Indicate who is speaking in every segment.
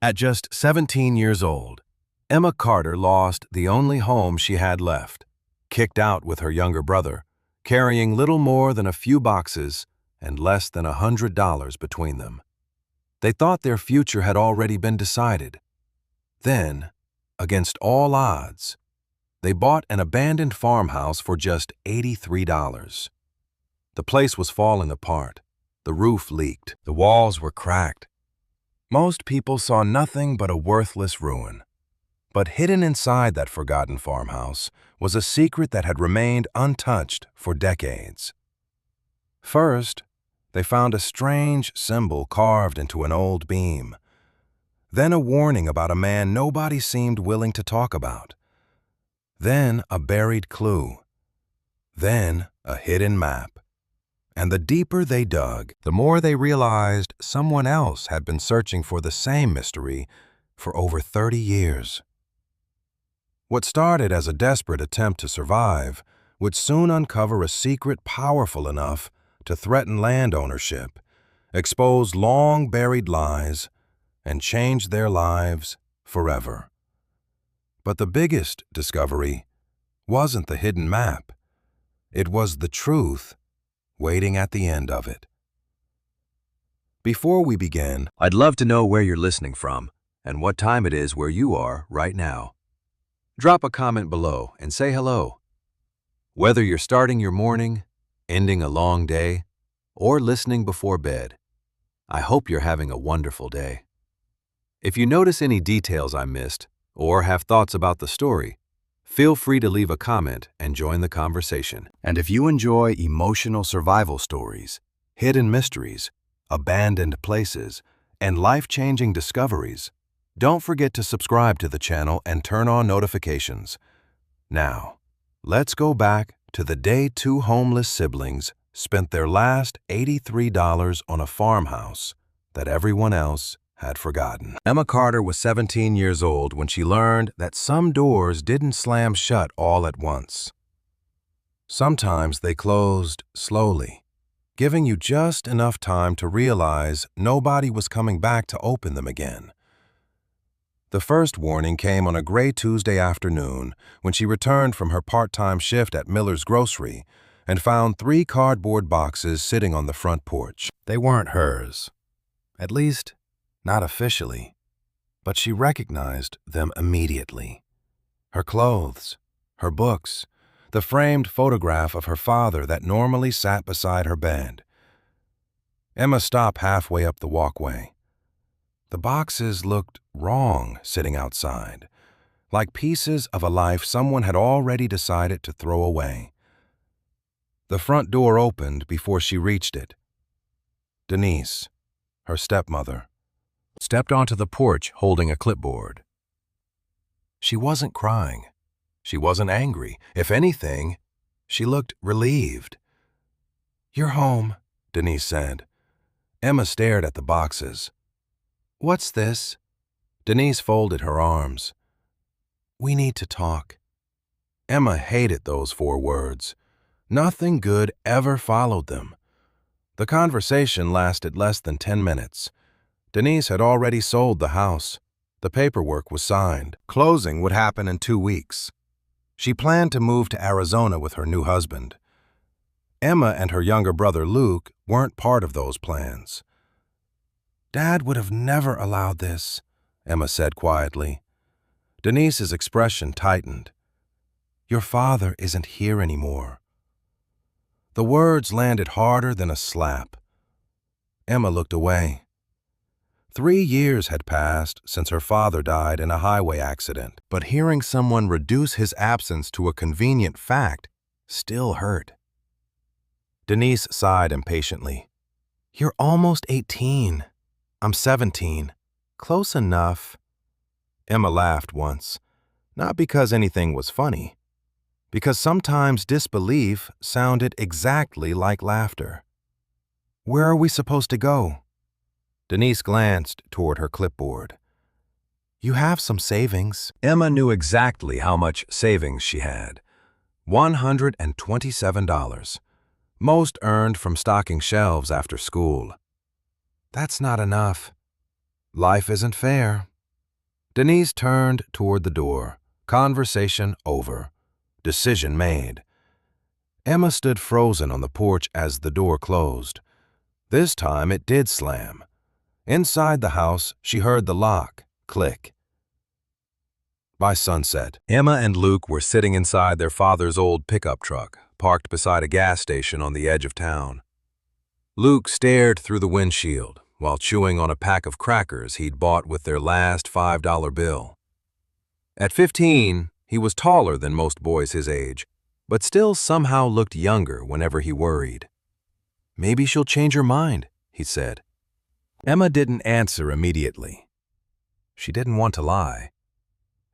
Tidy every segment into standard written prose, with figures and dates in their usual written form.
Speaker 1: At just 17 years old, Emma Carter lost the only home she had left, kicked out with her younger brother, carrying little more than a few boxes and less than $100 between them. They thought their future had already been decided. Then, against all odds, they bought an abandoned farmhouse for just $83. The place was falling apart. The roof leaked. The walls were cracked. Most people saw nothing but a worthless ruin. But hidden inside that forgotten farmhouse was a secret that had remained untouched for decades. First, they found a strange symbol carved into an old beam. Then a warning about a man nobody seemed willing to talk about. Then a buried clue. Then a hidden map. And the deeper they dug, the more they realized someone else had been searching for the same mystery for over 30 years. What started as a desperate attempt to survive would soon uncover a secret powerful enough to threaten land ownership, expose long-buried lies, and change their lives forever. But the biggest discovery wasn't the hidden map. It was the truth waiting at the end of it. Before we begin, I'd love to know where you're listening from and what time it is where you are right now. Drop a comment below and say hello. Whether you're starting your morning, ending a long day, or listening before bed, I hope you're having a wonderful day. If you notice any details I missed or have thoughts about the story, feel free to leave a comment and join the conversation. And if you enjoy emotional survival stories, hidden mysteries, abandoned places, and life-changing discoveries, don't forget to subscribe to the channel and turn on notifications. Now, let's go back to the day two homeless siblings spent their last $83 on a farmhouse that everyone else had forgotten. Emma Carter was 17 years old when she learned that some doors didn't slam shut all at once. Sometimes they closed slowly, giving you just enough time to realize nobody was coming back to open them again. The first warning came on a gray Tuesday afternoon when she returned from her part-time shift at Miller's Grocery and found 3 cardboard boxes sitting on the front porch. They weren't hers. At least, not officially, but she recognized them immediately. Her clothes, her books, the framed photograph of her father that normally sat beside her bed. Emma stopped halfway up the walkway. The boxes looked wrong sitting outside, like pieces of a life someone had already decided to throw away. The front door opened before she reached it. Denise, her stepmother, stepped onto the porch holding a clipboard. She wasn't crying. She wasn't angry. If anything, she looked relieved. "You're home," Denise said. Emma stared at the boxes. "What's this?" Denise folded her arms. "We need to talk." Emma hated those 4 words. Nothing good ever followed them. The conversation lasted less than 10 minutes. Denise had already sold the house. The paperwork was signed. Closing would happen in 2 weeks. She planned to move to Arizona with her new husband. Emma and her younger brother Luke weren't part of those plans. "Dad would have never allowed this," Emma said quietly. Denise's expression tightened. "Your father isn't here anymore." The words landed harder than a slap. Emma looked away. 3 years had passed since her father died in a highway accident, but hearing someone reduce his absence to a convenient fact still hurt. Denise sighed impatiently. "You're almost 18. I'm 17. Close enough." Emma laughed once, not because anything was funny, because sometimes disbelief sounded exactly like laughter. "Where are we supposed to go?" Denise glanced toward her clipboard. "You have some savings." Emma knew exactly how much savings she had. $127, most earned from stocking shelves after school. "That's not enough." "Life isn't fair," Denise turned toward the door. Conversation over. Decision made. Emma stood frozen on the porch as the door closed. This time it did slam. Inside the house, she heard the lock click. By sunset, Emma and Luke were sitting inside their father's old pickup truck, parked beside a gas station on the edge of town. Luke stared through the windshield while chewing on a pack of crackers he'd bought with their last $5 bill. At 15, he was taller than most boys his age, but still somehow looked younger whenever he worried. "Maybe she'll change her mind," he said. Emma didn't answer immediately. She didn't want to lie.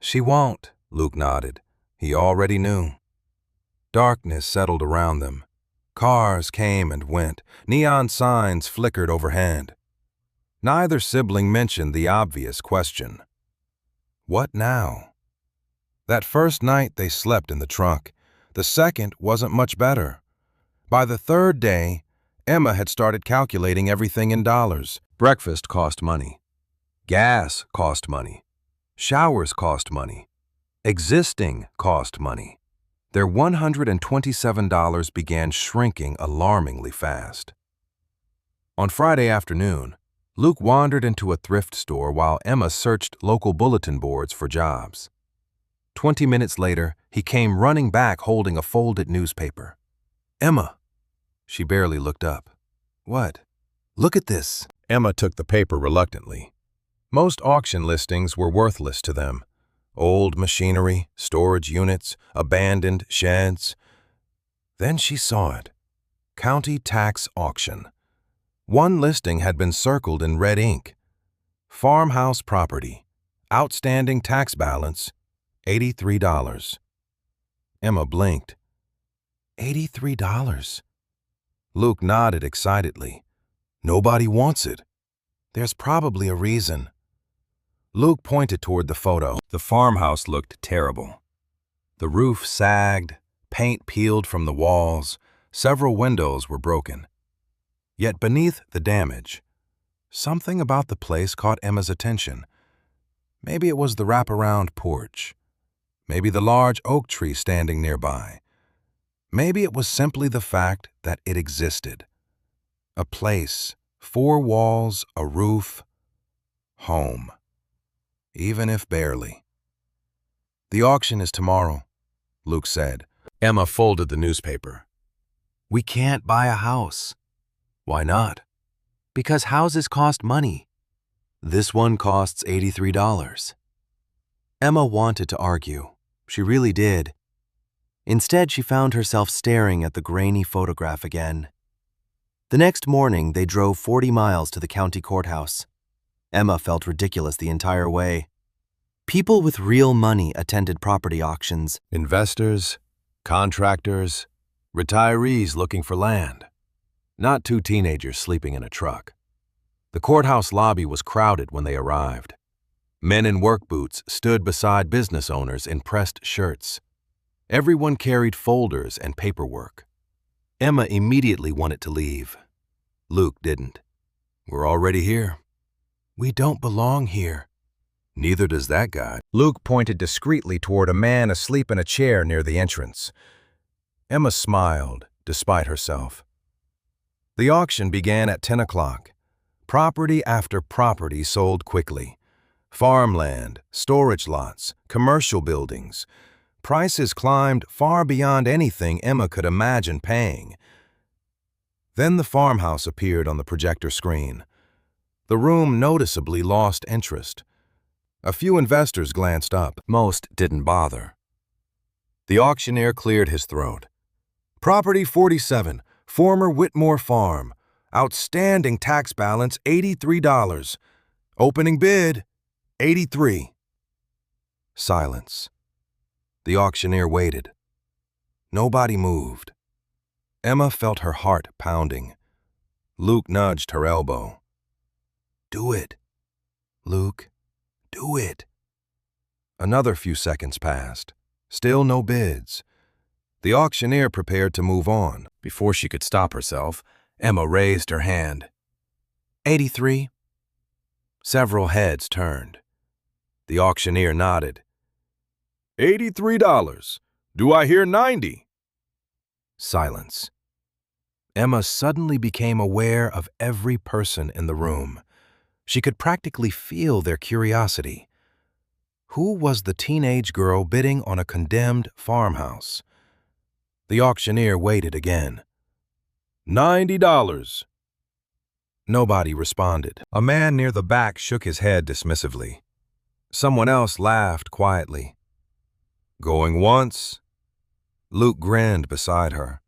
Speaker 1: "She won't," Luke nodded. He already knew. Darkness settled around them. Cars came and went. Neon signs flickered overhead. Neither sibling mentioned the obvious question. What now? That first night they slept in the trunk. The second wasn't much better. By the third day, Emma had started calculating everything in dollars. Breakfast cost money. Gas cost money. Showers cost money. Existing cost money. Their $127 began shrinking alarmingly fast. On Friday afternoon, Luke wandered into a thrift store while Emma searched local bulletin boards for jobs. 20 minutes later, he came running back holding a folded newspaper. "Emma." She barely looked up. "What?" "Look at this." Emma took the paper reluctantly. Most auction listings were worthless to them. Old machinery, storage units, abandoned sheds. Then she saw it. County tax auction. One listing had been circled in red ink. Farmhouse property. Outstanding tax balance, $83. Emma blinked. $83. Luke nodded excitedly. "Nobody wants it. There's probably a reason." Luke pointed toward the photo. The farmhouse looked terrible. The roof sagged, paint peeled from the walls, several windows were broken. Yet beneath the damage, something about the place caught Emma's attention. Maybe it was the wraparound porch. Maybe the large oak tree standing nearby. Maybe it was simply the fact that it existed. A place, 4 walls, a roof, home. Even if barely. "The auction is tomorrow," Luke said. Emma folded the newspaper. "We can't buy a house." "Why not?" "Because houses cost money. This one costs $83. Emma wanted to argue. She really did. Instead, she found herself staring at the grainy photograph again. The next morning, they drove 40 miles to the county courthouse. Emma felt ridiculous the entire way. People with real money attended property auctions. Investors, contractors, retirees looking for land. Not 2 teenagers sleeping in a truck. The courthouse lobby was crowded when they arrived. Men in work boots stood beside business owners in pressed shirts. Everyone carried folders and paperwork. Emma immediately wanted to leave. Luke didn't. "We're already here." "We don't belong here." "Neither does that guy." Luke pointed discreetly toward a man asleep in a chair near the entrance. Emma smiled, despite herself. The auction began at 10 o'clock. Property after property sold quickly. Farmland, storage lots, commercial buildings. Prices climbed far beyond anything Emma could imagine paying. Then the farmhouse appeared on the projector screen. The room noticeably lost interest. A few investors glanced up. Most didn't bother. The auctioneer cleared his throat. "Property 47, former Whitmore Farm. Outstanding tax balance, $83. Opening bid, $83. Silence. The auctioneer waited. Nobody moved. Emma felt her heart pounding. Luke nudged her elbow. "Do it, Luke. Do it." Another few seconds passed. Still no bids. The auctioneer prepared to move on. Before she could stop herself, Emma raised her hand. 83. Several heads turned. The auctioneer nodded. $83. Do I hear 90? Silence. Emma suddenly became aware of every person in the room. She could practically feel their curiosity. Who was the teenage girl bidding on a condemned farmhouse? The auctioneer waited again. $90. Nobody responded. A man near the back shook his head dismissively. Someone else laughed quietly. Going once? Luke grinned beside her.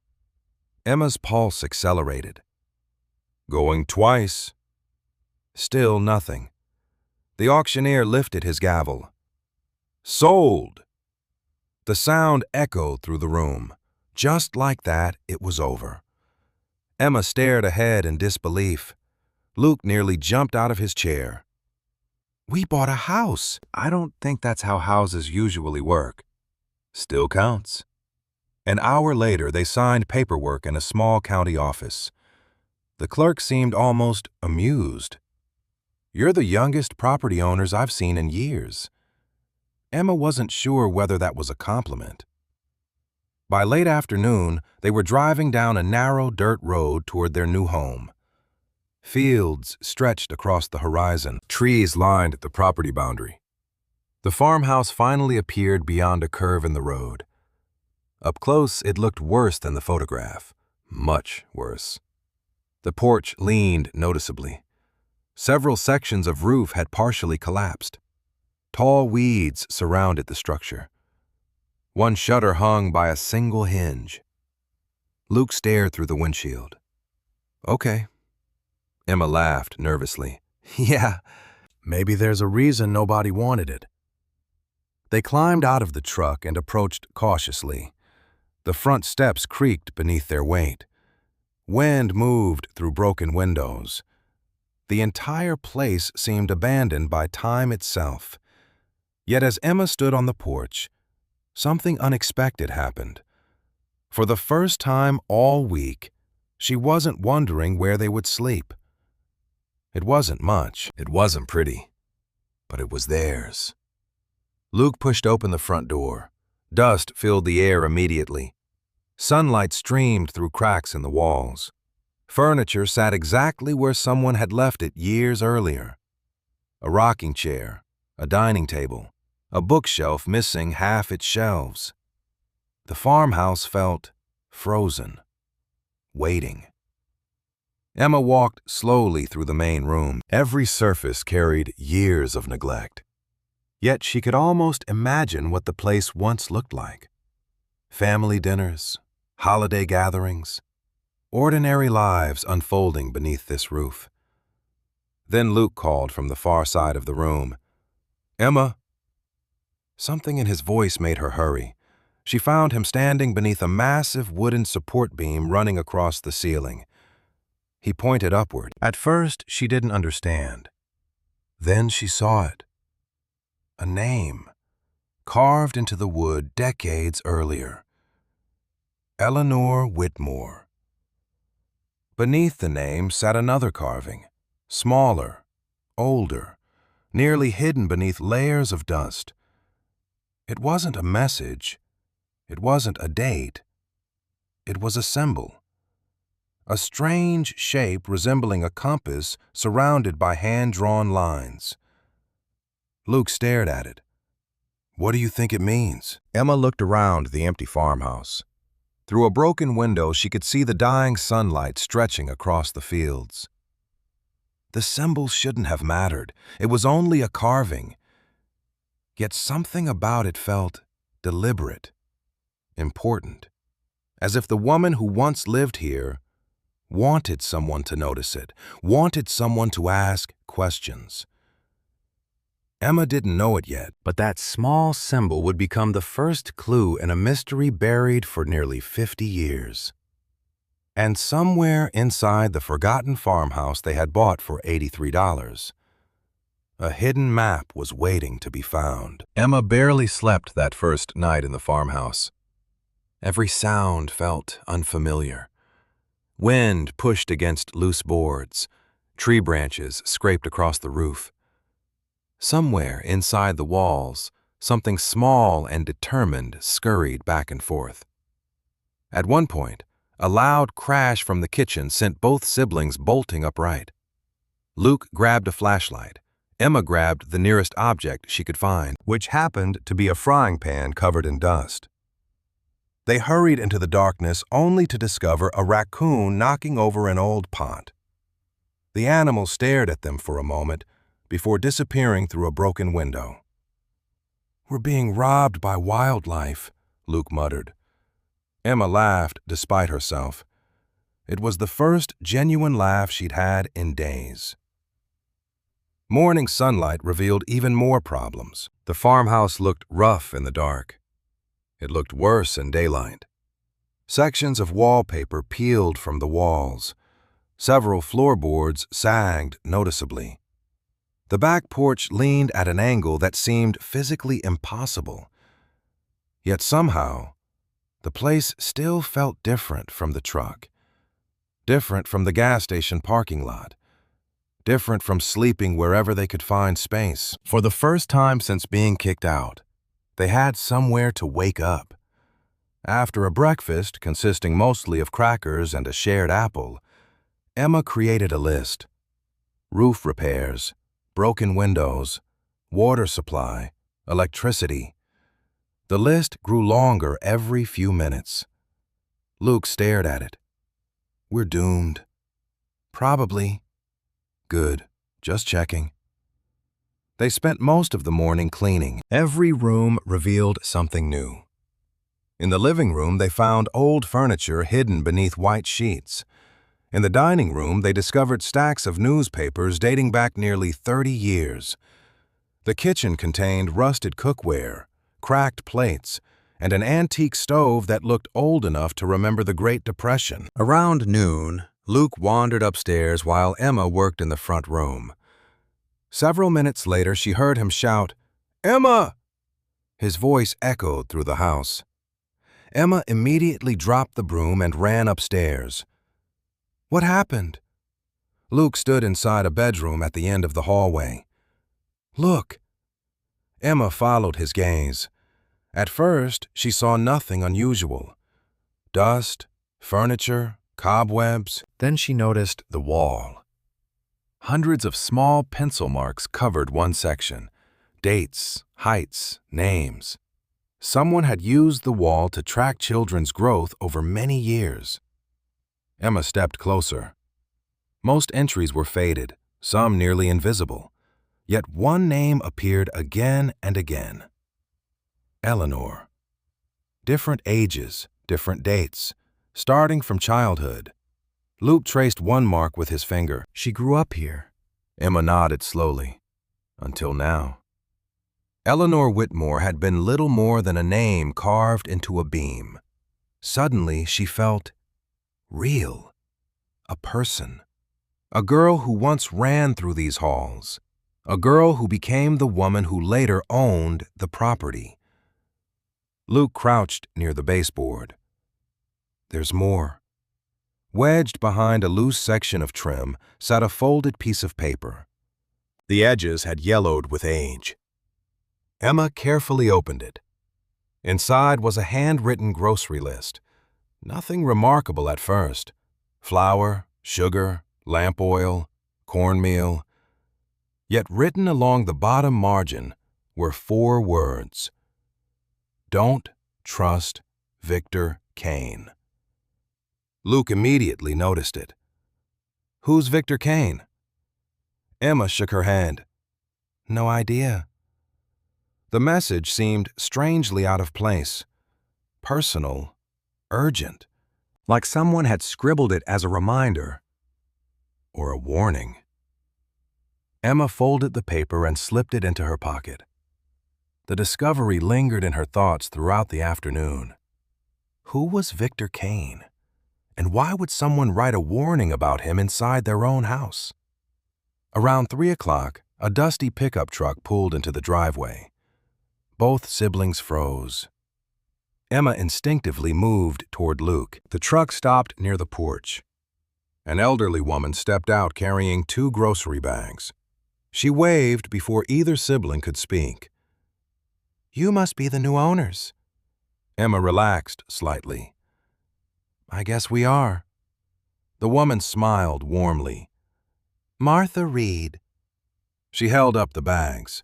Speaker 1: Emma's pulse accelerated. Going twice? Still nothing. The auctioneer lifted his gavel. Sold! The sound echoed through the room. Just like that, it was over. Emma stared ahead in disbelief. Luke nearly jumped out of his chair. We bought a house. I don't think that's how houses usually work. Still counts. An hour later, they signed paperwork in a small county office. The clerk seemed almost amused. You're the youngest property owners I've seen in years. Emma wasn't sure whether that was a compliment. By late afternoon, they were driving down a narrow dirt road toward their new home. Fields stretched across the horizon. Trees lined the property boundary. The farmhouse finally appeared beyond a curve in the road. Up close, it looked worse than the photograph. Much worse. The porch leaned noticeably. Several sections of roof had partially collapsed. Tall weeds surrounded the structure. One shutter hung by a single hinge. Luke stared through the windshield. Okay. Emma laughed nervously. Yeah, maybe there's a reason nobody wanted it. They climbed out of the truck and approached cautiously. The front steps creaked beneath their weight. Wind moved through broken windows. The entire place seemed abandoned by time itself. Yet as Emma stood on the porch, something unexpected happened. For the first time all week, she wasn't wondering where they would sleep. It wasn't much. It wasn't pretty. But it was theirs. Luke pushed open the front door. Dust filled the air immediately. Sunlight streamed through cracks in the walls. Furniture sat exactly where someone had left it years earlier. A rocking chair, a dining table, a bookshelf missing half its shelves. The farmhouse felt frozen, waiting. Emma walked slowly through the main room. Every surface carried years of neglect. Yet she could almost imagine what the place once looked like. Family dinners, holiday gatherings, ordinary lives unfolding beneath this roof. Then Luke called from the far side of the room. Emma! Something in his voice made her hurry. She found him standing beneath a massive wooden support beam running across the ceiling. He pointed upward. At first, she didn't understand. Then she saw it. A name, carved into the wood decades earlier. Eleanor Whitmore. Beneath the name sat another carving, smaller, older, nearly hidden beneath layers of dust. It wasn't a message. It wasn't a date. It was a symbol. A strange shape resembling a compass surrounded by hand-drawn lines. Luke stared at it. What do you think it means? Emma looked around the empty farmhouse. Through a broken window, she could see the dying sunlight stretching across the fields. The symbol shouldn't have mattered. It was only a carving. Yet something about it felt deliberate, important, as if the woman who once lived here wanted someone to notice it, wanted someone to ask questions. Emma didn't know it yet, but that small symbol would become the first clue in a mystery buried for nearly 50 years. And somewhere inside the forgotten farmhouse they had bought for $83, a hidden map was waiting to be found. Emma barely slept that first night in the farmhouse. Every sound felt unfamiliar. Wind pushed against loose boards. Tree branches scraped across the roof. Somewhere inside the walls, something small and determined scurried back and forth. At one point, a loud crash from the kitchen sent both siblings bolting upright. Luke grabbed a flashlight. Emma grabbed the nearest object she could find, which happened to be a frying pan covered in dust. They hurried into the darkness only to discover a raccoon knocking over an old pot. The animal stared at them for a moment before disappearing through a broken window. "We're being robbed by wildlife," Luke muttered. Emma laughed despite herself. It was the first genuine laugh she'd had in days. Morning sunlight revealed even more problems. The farmhouse looked rough in the dark. It looked worse in daylight. Sections of wallpaper peeled from the walls. Several floorboards sagged noticeably. The back porch leaned at an angle that seemed physically impossible. Yet somehow, the place still felt different from the truck, different from the gas station parking lot, different from sleeping wherever they could find space. For the first time since being kicked out, they had somewhere to wake up. After a breakfast consisting mostly of crackers and a shared apple, Emma created a list: roof repairs, broken windows, water supply, electricity. The list grew longer every few minutes. Luke stared at it. "We're doomed." "Probably." "Good, just checking." They spent most of the morning cleaning. Every room revealed something new. In the living room, they found old furniture hidden beneath white sheets. In the dining room, they discovered stacks of newspapers dating back nearly 30 years. The kitchen contained rusted cookware, cracked plates, and an antique stove that looked old enough to remember the Great Depression. Around noon, Luke wandered upstairs while Emma worked in the front room. Several minutes later, she heard him shout, "Emma!" His voice echoed through the house. Emma immediately dropped the broom and ran upstairs. "What happened?" Luke stood inside a bedroom at the end of the hallway. "Look." Emma followed his gaze. At first, she saw nothing unusual. Dust, furniture, cobwebs. Then she noticed the wall. Hundreds of small pencil marks covered one section. Dates, heights, names. Someone had used the wall to track children's growth over many years. Emma stepped closer. Most entries were faded, some nearly invisible. Yet one name appeared again and again. Eleanor. Different ages, different dates, starting from childhood. Luke traced one mark with his finger. "She grew up here." Emma nodded slowly. "Until now." Eleanor Whitmore had been little more than a name carved into a beam. Suddenly, she felt real. A person. A girl who once ran through these halls. A girl who became the woman who later owned the property. Luke crouched near the baseboard. There's more. Wedged behind a loose section of trim sat a folded piece of paper. The edges had yellowed with age. Emma carefully opened it. Inside was a handwritten grocery list. Nothing remarkable at first. Flour, sugar, lamp oil, cornmeal. Yet written along the bottom margin were 4 words. Don't trust Victor Kane. Luke immediately noticed it. Who's Victor Kane? Emma shook her head. No idea. The message seemed strangely out of place. Personal, urgent, like someone had scribbled it as a reminder or a warning. Emma folded the paper and slipped it into her pocket. The discovery lingered in her thoughts throughout the afternoon. Who was Victor Kane? And why would someone write a warning about him inside their own house? Around 3 o'clock, a dusty pickup truck pulled into the driveway. Both siblings froze. Emma instinctively moved toward Luke. The truck stopped near the porch. An elderly woman stepped out carrying 2 grocery bags. She waved before either sibling could speak. "You must be the new owners." Emma relaxed slightly. "I guess we are." The woman smiled warmly. "Martha Reed." She held up the bags.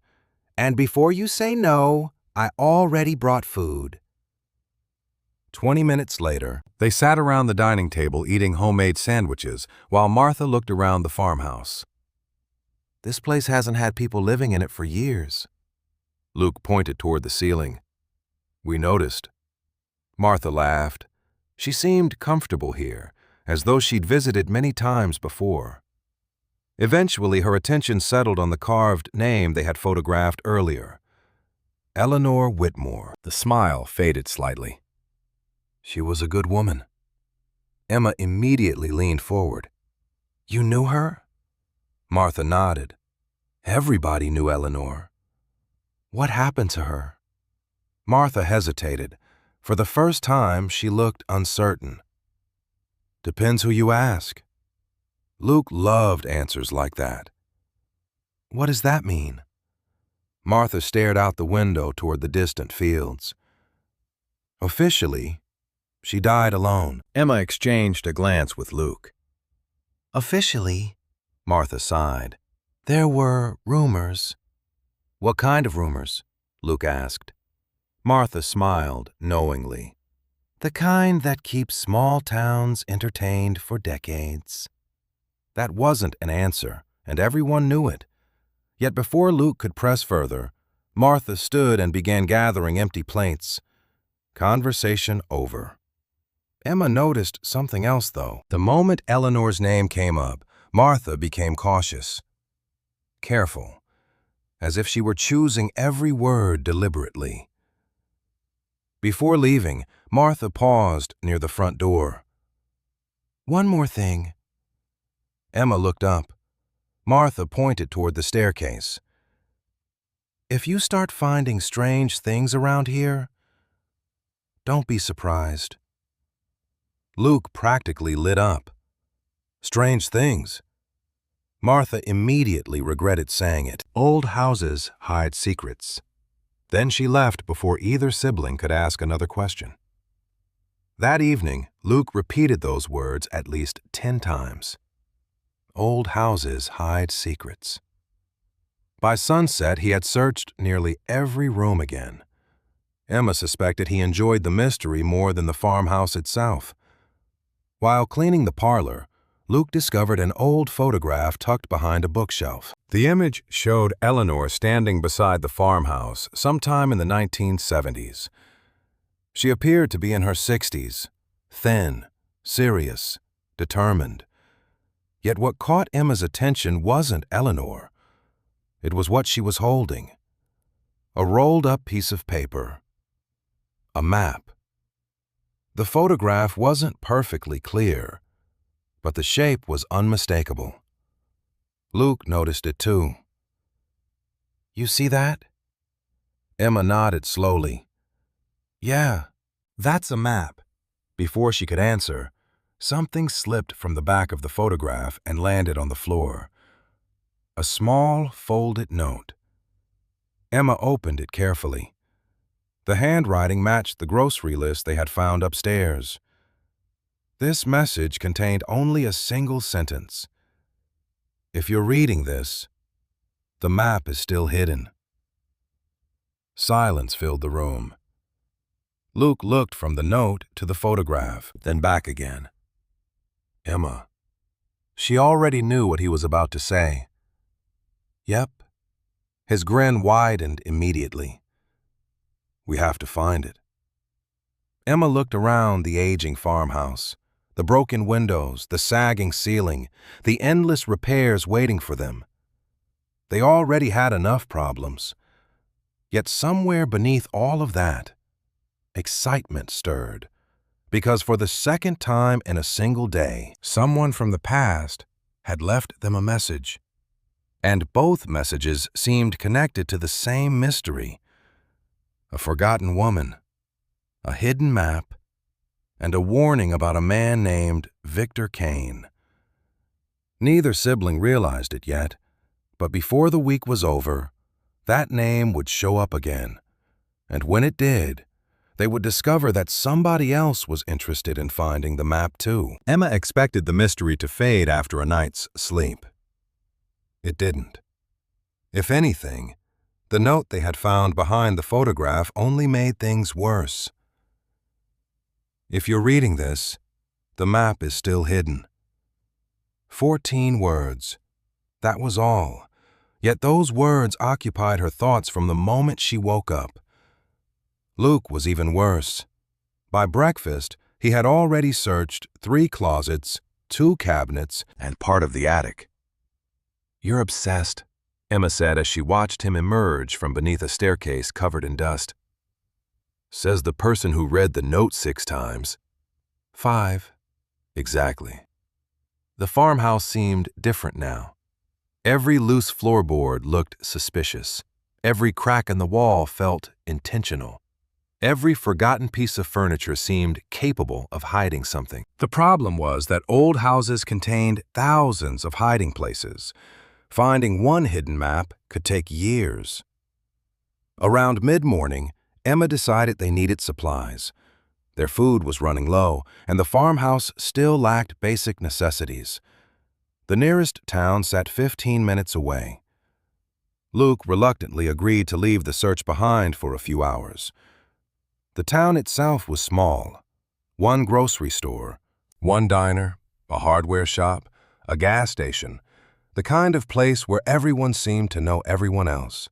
Speaker 1: "And before you say no, I already brought food." 20 minutes later, they sat around the dining table eating homemade sandwiches while Martha looked around the farmhouse. "This place hasn't had people living in it for years." Luke pointed toward the ceiling. "We noticed." Martha laughed. She seemed comfortable here, as though she'd visited many times before. Eventually, her attention settled on the carved name they had photographed earlier. Eleanor Whitmore. The smile faded slightly. She was a good woman. Emma immediately leaned forward. "You knew her?" Martha nodded. Everybody knew Eleanor. "What happened to her?" Martha hesitated. For the first time, she looked uncertain. "Depends who you ask." Luke loved answers like that. "What does that mean?" Martha stared out the window toward the distant fields. "Officially, she died alone." Emma exchanged a glance with Luke. "Officially," Martha sighed, "there were rumors." "What kind of rumors?" Luke asked. Martha smiled knowingly. "The kind that keeps small towns entertained for decades." That wasn't an answer, and everyone knew it. Yet before Luke could press further, Martha stood and began gathering empty plates. Conversation over. Emma noticed something else, though. The moment Eleanor's name came up, Martha became cautious. Careful, as if she were choosing every word deliberately. Before leaving, Martha paused near the front door. "One more thing." Emma looked up. Martha pointed toward the staircase. "If you start finding strange things around here, don't be surprised." Luke practically lit up. Strange things. Martha immediately regretted saying it. Old houses hide secrets. Then she left before either sibling could ask another question. That evening, Luke repeated those words at least 10 times. Old houses hide secrets. By sunset, he had searched nearly every room again. Emma suspected he enjoyed the mystery more than the farmhouse itself. While cleaning the parlor, Luke discovered an old photograph tucked behind a bookshelf. The image showed Eleanor standing beside the farmhouse sometime in the 1970s. She appeared to be in her 60s, thin, serious, determined. Yet what caught Emma's attention wasn't Eleanor. It was what she was holding. A rolled-up piece of paper. A map. The photograph wasn't perfectly clear, but the shape was unmistakable. Luke noticed it too. "You see that?" Emma nodded slowly. "Yeah, that's a map." Before she could answer, something slipped from the back of the photograph and landed on the floor. A small, folded note. Emma opened it carefully. The handwriting matched the grocery list they had found upstairs. This message contained only a single sentence. "If you're reading this, the map is still hidden." Silence filled the room. Luke looked from the note to the photograph, then back again. Emma. She already knew what he was about to say. "Yep." His grin widened immediately. "We have to find it." Emma looked around the aging farmhouse. The broken windows, the sagging ceiling, the endless repairs waiting for them. They already had enough problems. Yet somewhere beneath all of that, excitement stirred. Because for the second time in a single day, someone from the past had left them a message. And both messages seemed connected to the same mystery. A forgotten woman, a hidden map, and a warning about a man named Victor Kane. Neither sibling realized it yet,
Speaker 2: But before the week was over, that name would show up again. And when it did, they would discover that somebody else was interested in finding the map too.
Speaker 1: Emma expected the mystery to fade after a night's sleep. It didn't. If anything, the note they had found behind the photograph only made things worse. If you're reading this, the map is still hidden. 14 words. That was all. Yet those words occupied her thoughts from the moment she woke up. Luke was even worse. By breakfast, he had already searched 3 closets, 2 cabinets, and part of the attic. "You're obsessed," Emma said as she watched him emerge from beneath a staircase covered in dust. "Says the person who read the note 6 times. 5. Exactly." The farmhouse seemed different now. Every loose floorboard looked suspicious. Every crack in the wall felt intentional. Every forgotten piece of furniture seemed capable of hiding something. The problem was that old houses contained thousands of hiding places. Finding one hidden map could take years. Around mid-morning, Emma decided they needed supplies. Their food was running low, and the farmhouse still lacked basic necessities. The nearest town sat 15 minutes away. Luke reluctantly agreed to leave the search behind for a few hours. The town itself was small. 1 grocery store, 1 diner, a hardware shop, a gas station, the kind of place where everyone seemed to know everyone else.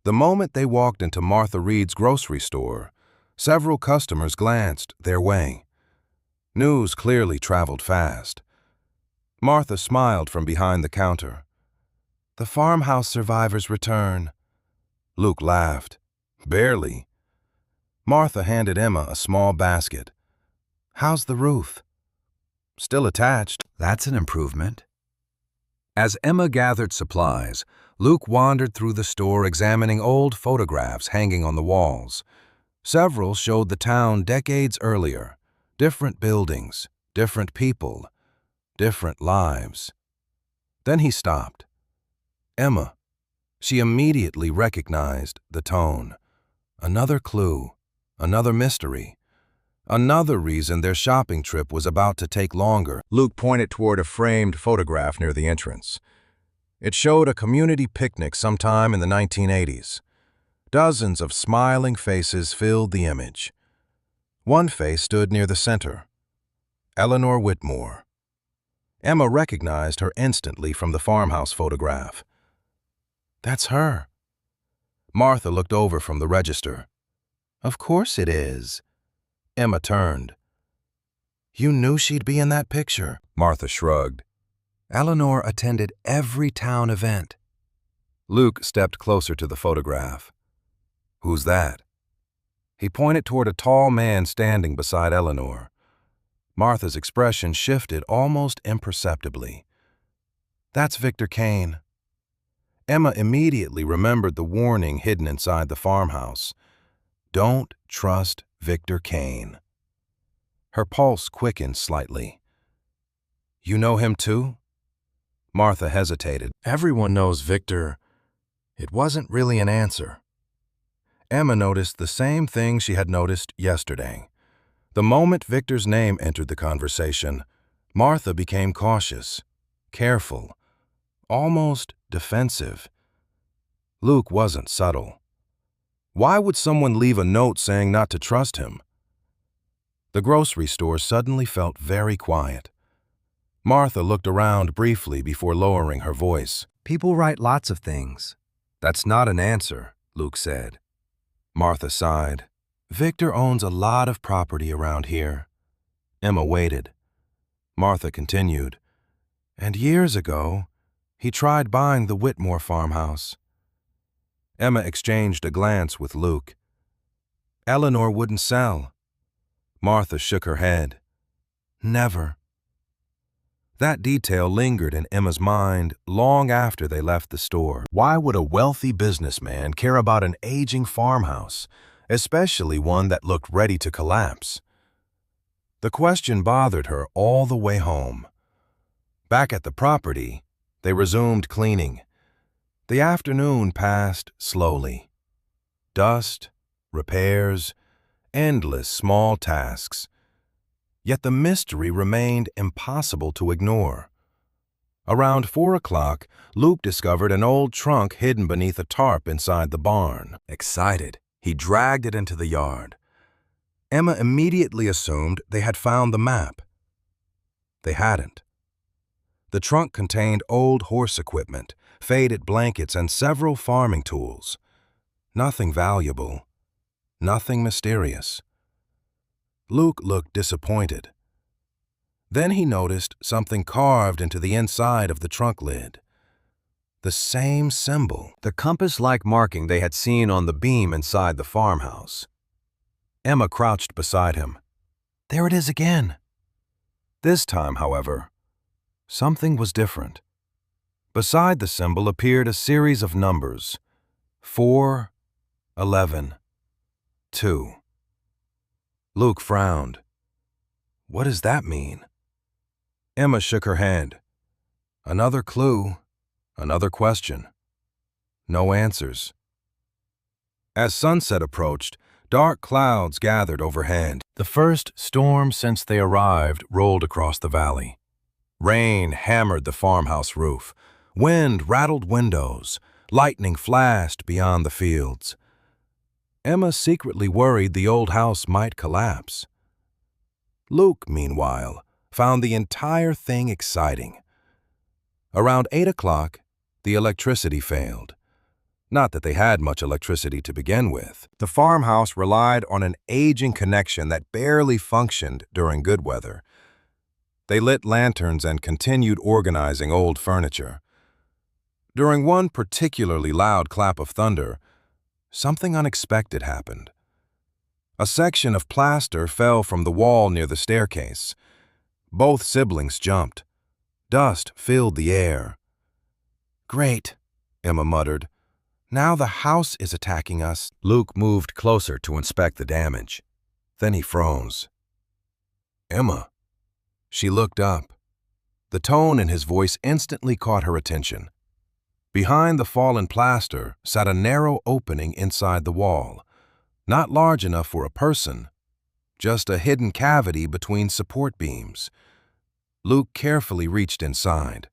Speaker 1: The moment they walked into Martha Reed's grocery store, several customers glanced their way. News clearly traveled fast. Martha smiled from behind the counter. "The farmhouse survivors return." Luke laughed. "Barely." Martha handed Emma a small basket. "How's the roof?" "Still attached." That's an improvement. As Emma gathered supplies, Luke wandered through the store examining old photographs hanging on the walls. Several showed the town decades earlier. Different buildings, different people, different lives. Then he stopped. Emma. She immediately recognized the tone. Another clue, another mystery, another reason their shopping trip was about to take longer. Luke pointed toward a framed photograph near the entrance. It showed a community picnic sometime in the 1980s. Dozens of smiling faces filled the image. One face stood near the center. Eleanor Whitmore. Emma recognized her instantly from the farmhouse photograph. "That's her." Martha looked over from the register. "Of course it is." Emma turned. "You knew she'd be in that picture." Martha shrugged. "Eleanor attended every town event." Luke stepped closer to the photograph. "Who's that?" He pointed toward a tall man standing beside Eleanor. Martha's expression shifted almost imperceptibly. "That's Victor Kane." Emma immediately remembered the warning hidden inside the farmhouse. Don't trust Victor Kane. Her pulse quickened slightly. "You know him too?" Martha hesitated. "Everyone knows Victor." It wasn't really an answer. Emma noticed the same thing she had noticed yesterday. The moment Victor's name entered the conversation, Martha became cautious, careful, almost defensive. Luke wasn't subtle. Why would someone leave a note saying not to trust him? The grocery store suddenly felt very quiet. Martha looked around briefly before lowering her voice. "People write lots of things." "That's not an answer," Luke said. Martha sighed. "Victor owns a lot of property around here." Emma waited. Martha continued. "And years ago, he tried buying the Whitmore farmhouse." Emma exchanged a glance with Luke. "Eleanor wouldn't sell." Martha shook her head. "Never." That detail lingered in Emma's mind long after they left the store. Why would a wealthy businessman care about an aging farmhouse, especially one that looked ready to collapse? The question bothered her all the way home. Back at the property, they resumed cleaning.
Speaker 2: The afternoon passed slowly. Dust, repairs, endless small tasks. Yet the mystery remained impossible to ignore. Around 4 o'clock, Luke discovered an old trunk hidden beneath a tarp inside the barn. Excited, he dragged it into the yard. Emma immediately assumed they had found the map. They hadn't. The trunk contained old horse equipment, faded blankets, and several farming tools. Nothing valuable, nothing mysterious. Luke looked disappointed. Then he noticed something carved into the inside of the trunk lid. The same symbol, the compass-like marking they had seen on the beam inside the farmhouse. Emma crouched beside him. There it is again. This time, however, something was different. Beside the symbol appeared a series of numbers: 4, 11, 2. Luke frowned. What does that mean? Emma shook her head. Another clue, another question. No answers. As sunset approached, dark clouds gathered overhead. The first storm since they arrived rolled across the valley. Rain hammered the farmhouse roof. Wind rattled windows. Lightning flashed beyond the fields. Emma secretly worried the old house might collapse. Luke, meanwhile, found the entire thing exciting. Around 8 o'clock, the electricity failed. Not that they had much electricity to begin with. The farmhouse relied on an aging connection that barely functioned during good weather. They lit lanterns and continued organizing old furniture. During one particularly loud clap of thunder, something unexpected happened. A section of plaster fell from the wall near the staircase. Both siblings jumped. Dust filled the air. Great, Emma muttered. Now the house is attacking us. Luke moved closer to inspect the damage. Then he froze. Emma. She looked up. The tone in his voice instantly caught her attention. Behind the fallen plaster sat a narrow opening inside the wall, not large enough for a person, just a hidden cavity between support beams. Luke carefully reached inside.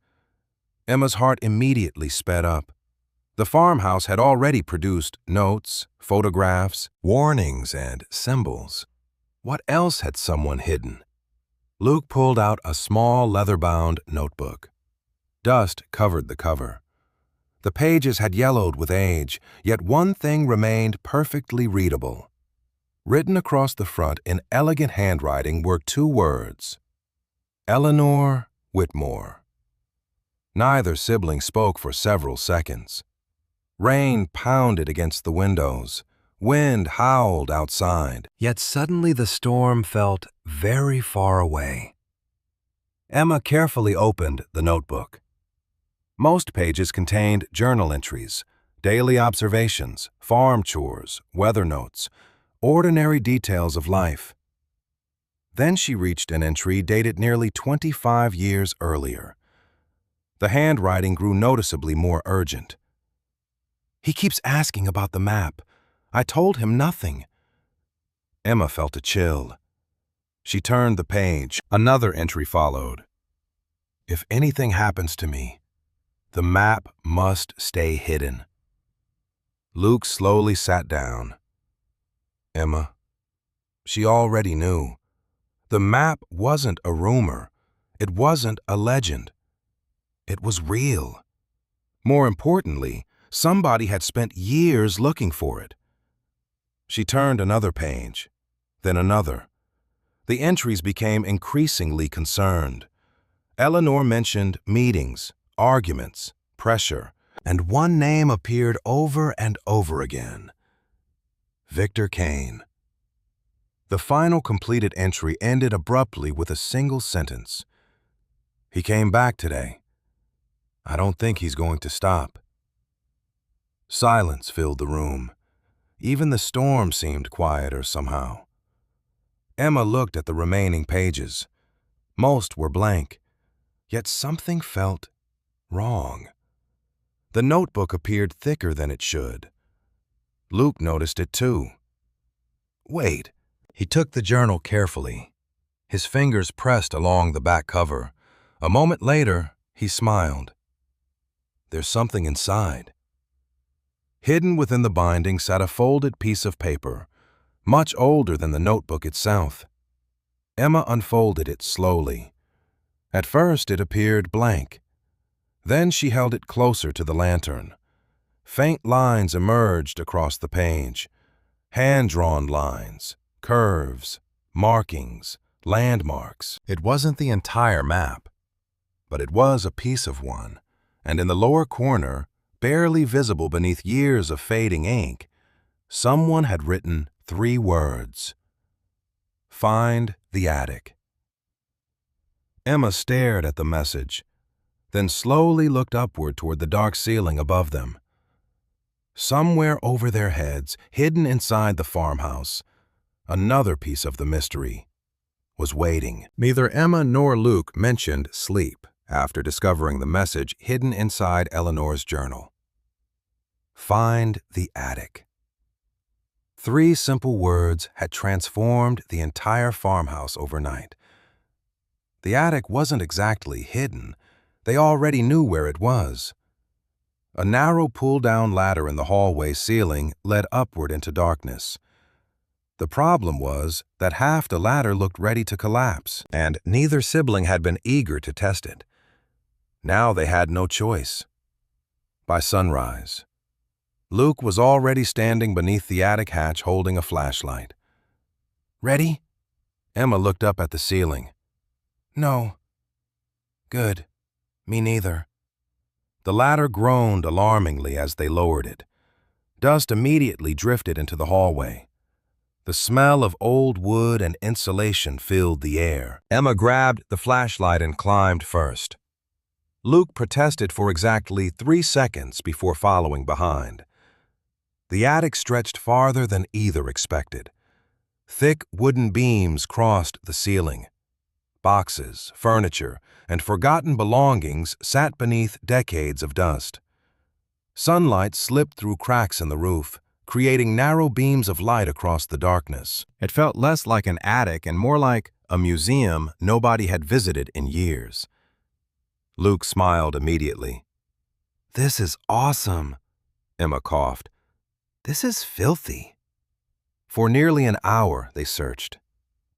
Speaker 2: Emma's heart immediately sped up. The farmhouse had already produced notes, photographs, warnings, and symbols. What else had someone hidden? Luke pulled out a small leather-bound notebook. Dust covered the cover. The pages had yellowed with age, yet one thing remained perfectly readable. Written across the front in elegant handwriting were 2 words: Eleanor Whitmore. Neither sibling spoke for several seconds. Rain pounded against the windows. Wind howled outside. Yet suddenly the storm felt very far away. Emma carefully opened the notebook. Most pages contained journal entries, daily observations, farm chores, weather notes, ordinary details of life. Then she reached an entry dated nearly 25 years earlier. The handwriting grew noticeably more urgent. He keeps asking about the map. I told him nothing. Emma felt a chill. She turned the page. Another entry followed. If anything happens to me, the map must stay hidden. Luke slowly sat down. Emma, she already knew. The map wasn't a rumor. It wasn't a legend. It was real. More importantly, somebody had spent years looking for it. She turned another page, then another. The entries became increasingly concerned. Eleanor mentioned meetings, arguments, pressure, and one name appeared over and over again: Victor Kane. The final completed entry ended abruptly with a single sentence. He came back today. I don't think he's going to stop. Silence filled the room. Even the storm seemed quieter somehow. Emma looked at the remaining pages. Most were blank, yet something felt wrong. The notebook appeared thicker than it should. Luke noticed it too. Wait. He took the journal carefully. His fingers pressed along the back cover. A moment later, he smiled. There's something inside. Hidden within the binding sat a folded piece of paper, much older than the notebook itself. Emma unfolded it slowly. At first, it appeared blank. Then she held it closer to the lantern. Faint lines emerged across the page. Hand-drawn lines, curves, markings, landmarks. It wasn't the entire map, but it was a piece of one, and in the lower corner, barely visible beneath years of fading ink, someone had written 3 words. Find the attic. Emma stared at the message, then slowly looked upward toward the dark ceiling above them. Somewhere over their heads, hidden inside the farmhouse, another piece of the mystery was waiting. Neither Emma nor Luke mentioned sleep after discovering the message hidden inside Eleanor's journal. Find the attic. 3 simple words had transformed the entire farmhouse overnight. The attic wasn't exactly hidden. They already knew where it was. A narrow pull-down ladder in the hallway ceiling led upward into darkness. The problem was that half the ladder looked ready to collapse, and neither sibling had been eager to test it. Now they had no choice. By sunrise, Luke was already standing beneath the attic hatch holding a flashlight. Ready? Emma looked up at the ceiling. No. Good. Me neither. The ladder groaned alarmingly as they lowered it. Dust immediately drifted into the hallway. The smell of old wood and insulation filled the air. Emma grabbed the flashlight and climbed first. Luke protested for exactly 3 seconds before following behind. The attic stretched farther than either expected. Thick wooden beams crossed the ceiling. Boxes, furniture, and forgotten belongings sat beneath decades of dust. Sunlight slipped through cracks in the roof, creating narrow beams of light across the darkness. It felt less like an attic and more like a museum nobody had visited in years. Luke smiled immediately. This is awesome, Emma coughed. This is filthy. For nearly an hour they searched.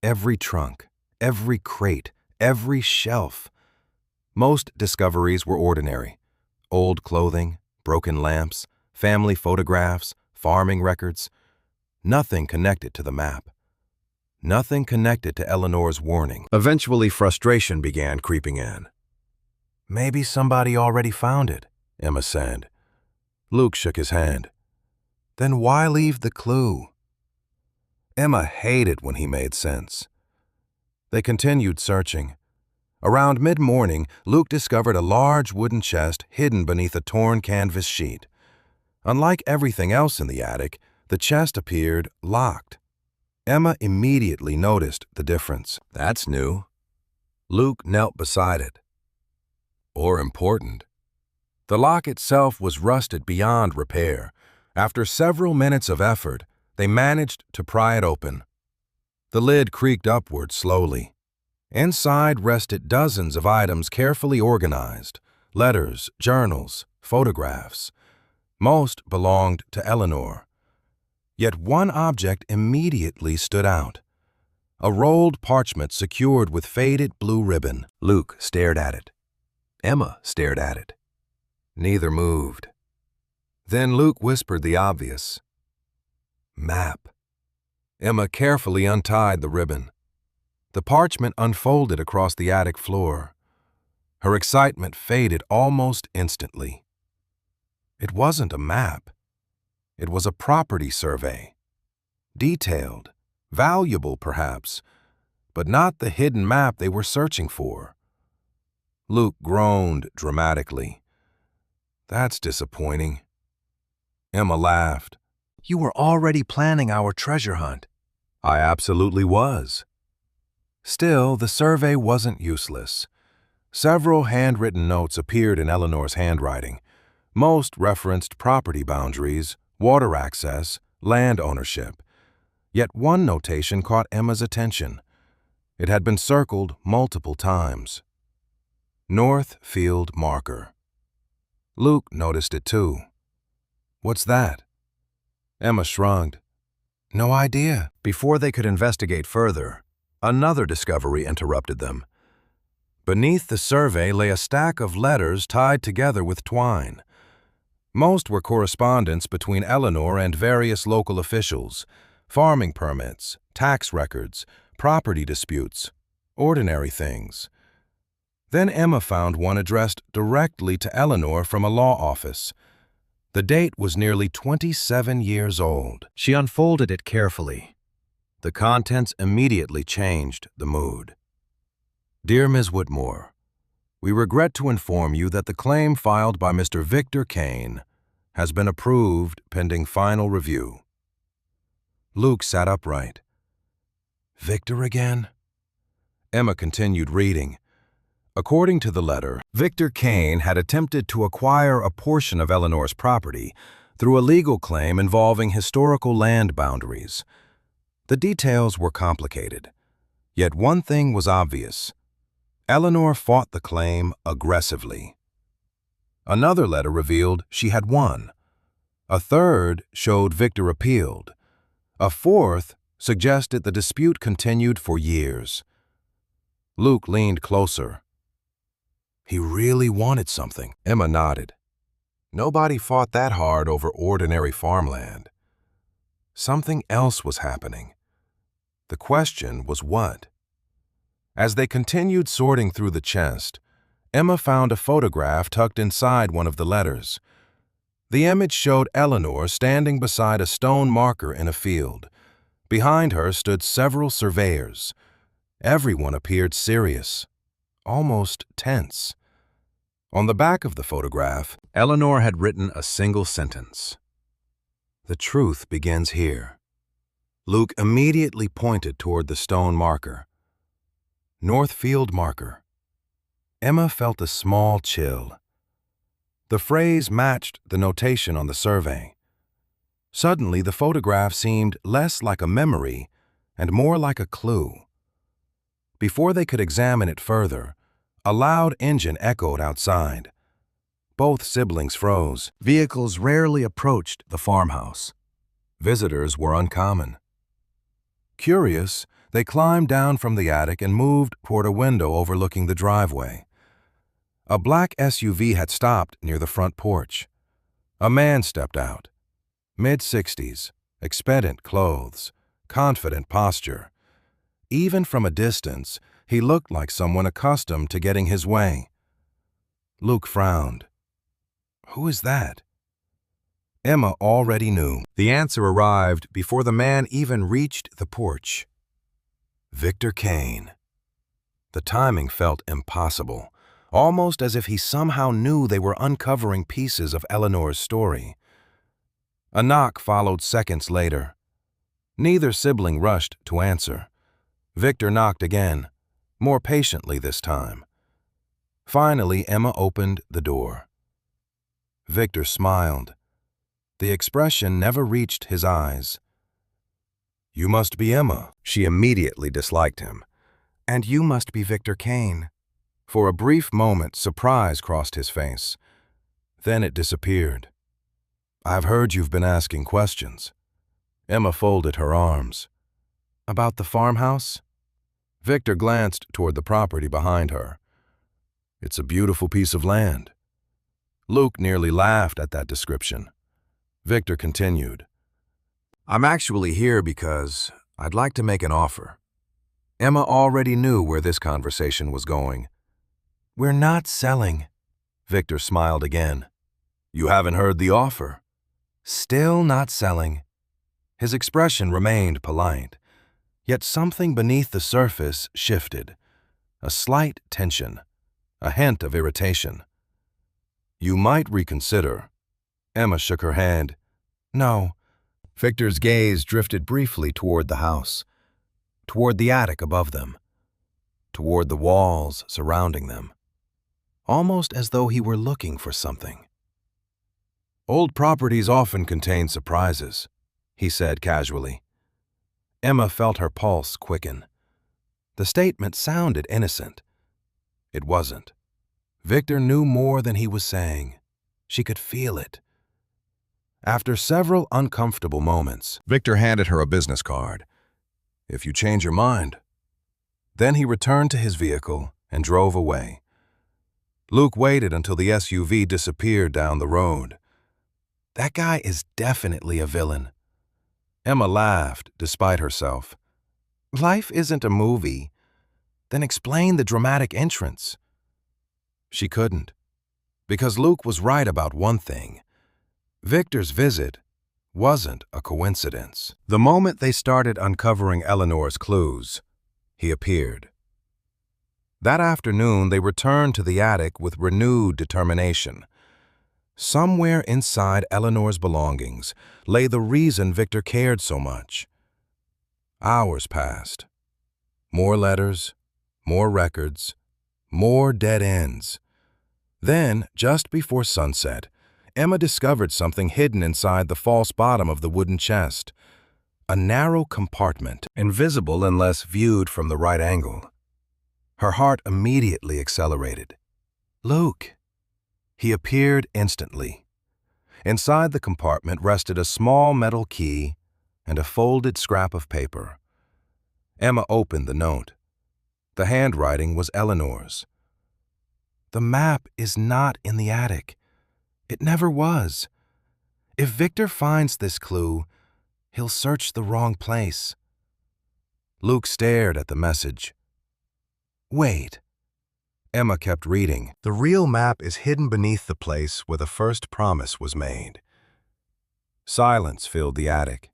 Speaker 2: Every trunk, every crate, every shelf. Most discoveries were ordinary. Old clothing, broken lamps, family photographs, farming records. Nothing connected to the map. Nothing connected to Eleanor's warning. Eventually, frustration began creeping in. Maybe somebody already found it, Emma said. Luke shook his hand. Then why leave the clue? Emma hated when he made sense. They continued searching. Around mid-morning, Luke discovered a large wooden chest hidden beneath a torn canvas sheet. Unlike everything else in the attic, the chest appeared locked. Emma immediately noticed the difference. That's new. Luke knelt beside it. Or important. The lock itself was rusted beyond repair. After several minutes of effort, they managed to pry it open. The lid creaked upward slowly. Inside rested dozens of items carefully organized: letters, journals, photographs. Most belonged to Eleanor. Yet one object immediately stood out. A rolled parchment secured with faded blue ribbon. Luke stared at it. Emma stared at it. Neither moved. Then Luke whispered the obvious. Map. Emma carefully untied the ribbon. The parchment unfolded across the attic floor. Her excitement faded almost instantly. It wasn't a map. It was a property survey. Detailed, valuable perhaps, but not the hidden map they were searching for. Luke groaned dramatically. That's disappointing. Emma laughed. You were already planning our treasure hunt. I absolutely was. Still, the survey wasn't useless. Several handwritten notes appeared in Eleanor's handwriting. Most referenced property boundaries, water access, land ownership. Yet one notation caught Emma's attention. It had been circled multiple times. North Field Marker. Luke noticed it too. What's that? Emma shrugged. No idea.
Speaker 1: Before they could investigate further, another discovery interrupted them. Beneath the survey lay a stack of letters tied together with twine. Most were correspondence between Eleanor and various local officials, farming permits, tax records, property disputes, ordinary things. Then Emma found one addressed directly to Eleanor from a law office. The date was nearly 27 years old. She unfolded it carefully. The contents immediately changed the mood. Dear Ms. Whitmore, we regret to inform you that the claim filed by Mr. Victor Kane has been approved pending final review. Luke sat upright. Victor again? Emma continued reading. According to the letter, Victor Kane had attempted to acquire a portion of Eleanor's property through a legal claim involving historical land boundaries. The details were complicated, yet one thing was obvious. Eleanor fought the claim aggressively. Another letter revealed she had won. A third showed Victor appealed. A fourth suggested the dispute continued for years. Luke leaned closer. He really wanted something. Emma nodded. Nobody fought that hard over ordinary farmland. Something else was happening. The question was what? As they continued sorting through the chest, Emma found a photograph tucked inside one of the letters. The image showed Eleanor standing beside a stone marker in a field. Behind her stood several surveyors. Everyone appeared serious, almost tense. On the back of the photograph, Eleanor had written a single sentence. The truth begins here. Luke immediately pointed toward the stone marker. North Field Marker. Emma felt a small chill. The phrase matched the notation on the survey. Suddenly, the photograph seemed less like a memory and more like a clue. Before they could examine it further, a loud engine echoed outside. Both siblings froze. Vehicles rarely approached the farmhouse. Visitors were uncommon. Curious, they climbed down from the attic and moved toward a window overlooking the driveway. A black SUV had stopped near the front porch. A man stepped out. Mid-60s, expedient clothes, confident posture. Even from a distance, he looked like someone accustomed to getting his way. Luke frowned. Who is that? Emma already knew. The answer arrived before the man even reached the porch. Victor Kane. The timing felt impossible, almost as if he somehow knew they were uncovering pieces of Eleanor's story. A knock followed seconds later. Neither sibling rushed to answer. Victor knocked again, more patiently this time. Finally, Emma opened the door. Victor smiled. The expression never reached his eyes. You must be Emma. She immediately disliked him. And you must be Victor Kane. For a brief moment, surprise crossed his face. Then it disappeared. I've heard you've been asking questions. Emma folded her arms. About the farmhouse? Victor glanced toward the property behind her. It's a beautiful piece of land. Luke nearly laughed at that description. Victor continued. I'm actually here because I'd like to make an offer. Emma already knew where this conversation was going. We're not selling. Victor smiled again. You haven't heard the offer. Still not selling. His expression remained polite, yet something beneath the surface shifted. A slight tension, a hint of irritation. You might reconsider. Emma shook her head. No. Victor's gaze drifted briefly toward the house, toward the attic above them, toward the walls surrounding them, almost as though he were looking for something.
Speaker 2: Old properties often contain surprises, he said casually. Emma felt her pulse quicken. The statement sounded innocent. It wasn't. Victor knew more than he was saying. She could feel it. After several uncomfortable moments, Victor handed her a business card. "If you change your mind." Then he returned to his vehicle and drove away. Luke waited until the SUV disappeared down the road. That guy is definitely a villain. Emma laughed despite herself. Life isn't a movie. Then explain the dramatic entrance. She couldn't, because Luke was right about one thing. Victor's visit wasn't a coincidence. The moment they started uncovering Eleanor's clues, he appeared. That afternoon, they returned to the attic with renewed determination. Somewhere inside Eleanor's belongings lay the reason Victor cared so much. Hours passed. More letters, more records, more dead ends. Then, just before sunset, Emma discovered something hidden inside the false bottom of the wooden chest. A narrow compartment, invisible unless viewed from the right angle. Her heart immediately accelerated. Luke! He appeared instantly. Inside the compartment rested a small metal key and a folded scrap of paper. Emma opened the note. The handwriting was Eleanor's. The map is not in the attic. It never was. If Victor finds this clue, he'll search the wrong place. Luke stared at the message. Wait. Emma kept reading. The real map is hidden beneath the place where the first promise was made. Silence filled the attic.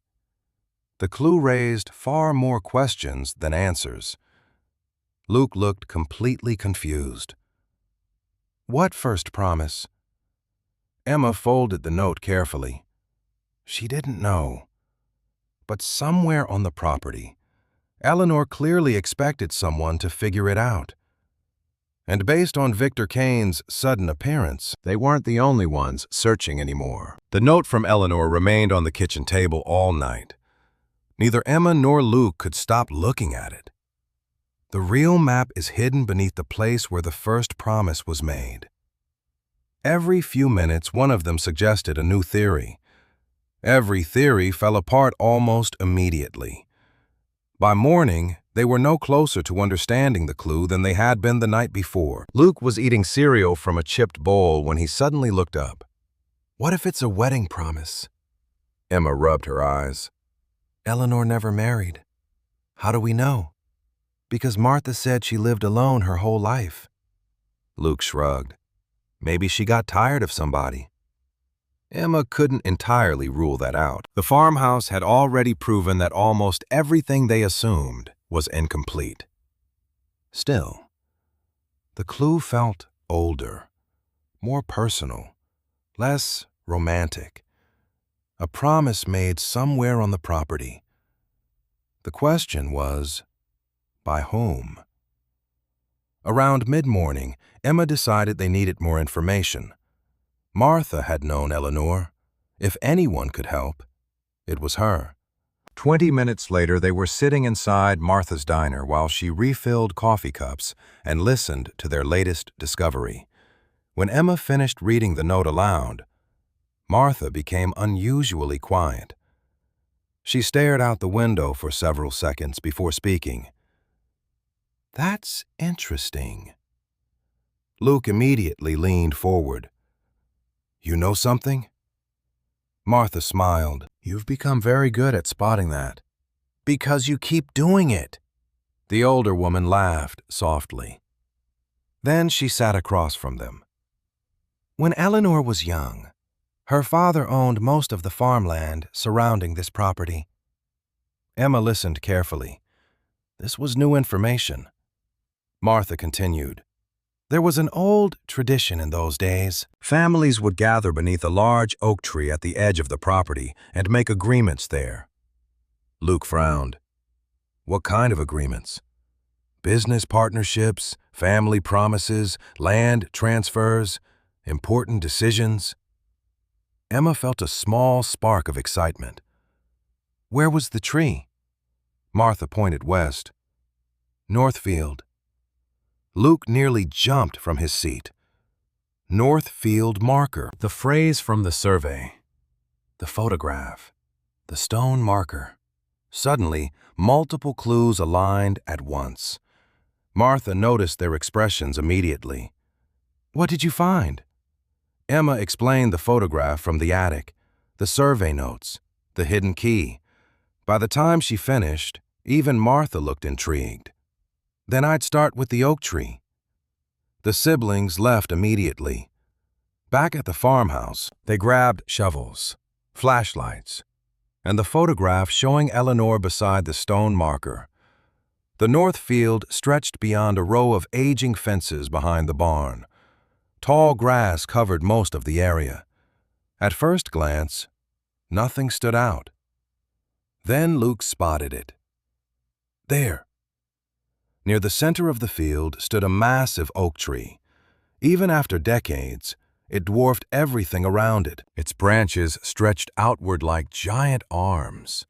Speaker 2: The clue raised far more questions than answers. Luke looked completely confused. What first promise? Emma folded the note carefully. She didn't know. But somewhere on the property, Eleanor clearly expected someone to figure it out. And based on Victor Kane's sudden appearance, they weren't the only ones searching anymore. The note from Eleanor remained on the kitchen table all night. Neither Emma nor Luke could stop looking at it. The real map is hidden beneath the place where the first promise was made. Every few minutes, one of them suggested a new theory. Every theory fell apart almost immediately. By morning, they were no closer to understanding the clue than they had been the night before. Luke was eating cereal from a chipped bowl when he suddenly looked up. What if it's a wedding promise? Emma rubbed her eyes. Eleanor never married. How do we know? Because Martha said she lived alone her whole life. Luke shrugged. Maybe she got tired of somebody. Emma couldn't entirely rule that out. The farmhouse had already proven that almost everything they assumed was incomplete. Still, the clue felt older, more personal, less romantic. A promise made somewhere on the property. The question was, by whom? Around mid-morning, Emma decided they needed more information. Martha had known Eleanor. If anyone could help, it was her. 20 minutes later, they were sitting inside Martha's diner while she refilled coffee cups and listened to their latest discovery. When Emma finished reading the note aloud, Martha became unusually quiet. She stared out the window for several seconds before speaking. That's interesting. Luke immediately leaned forward. You know something? Martha smiled. You've become very good at spotting that. Because you keep doing it. The older woman laughed softly. Then she sat across from them. When Eleanor was young, her father owned most of the farmland surrounding this property. Emma listened carefully. This was new information. Martha continued. There was an old tradition in those days. Families would gather beneath a large oak tree at the edge of the property and make agreements there. Luke frowned. What kind of agreements? Business partnerships, family promises, land transfers, important decisions? Emma felt a small spark of excitement. Where was the tree? Martha pointed west. Northfield. Luke nearly jumped from his seat. Northfield marker. The phrase from the survey. The photograph. The stone marker. Suddenly, multiple clues aligned at once. Martha noticed their expressions immediately. What did you find? Emma explained the photograph from the attic, the survey notes, the hidden key. By the time she finished, even Martha looked intrigued. Then I'd start with the oak tree. The siblings left immediately. Back at the farmhouse, they grabbed shovels, flashlights, and the photograph showing Eleanor beside the stone marker. The north field stretched beyond a row of aging fences behind the barn. Tall grass covered most of the area. At first glance, nothing stood out. Then Luke spotted it. There. Near the center of the field stood a massive oak tree. Even after decades, it dwarfed everything around it. Its branches stretched outward like giant arms.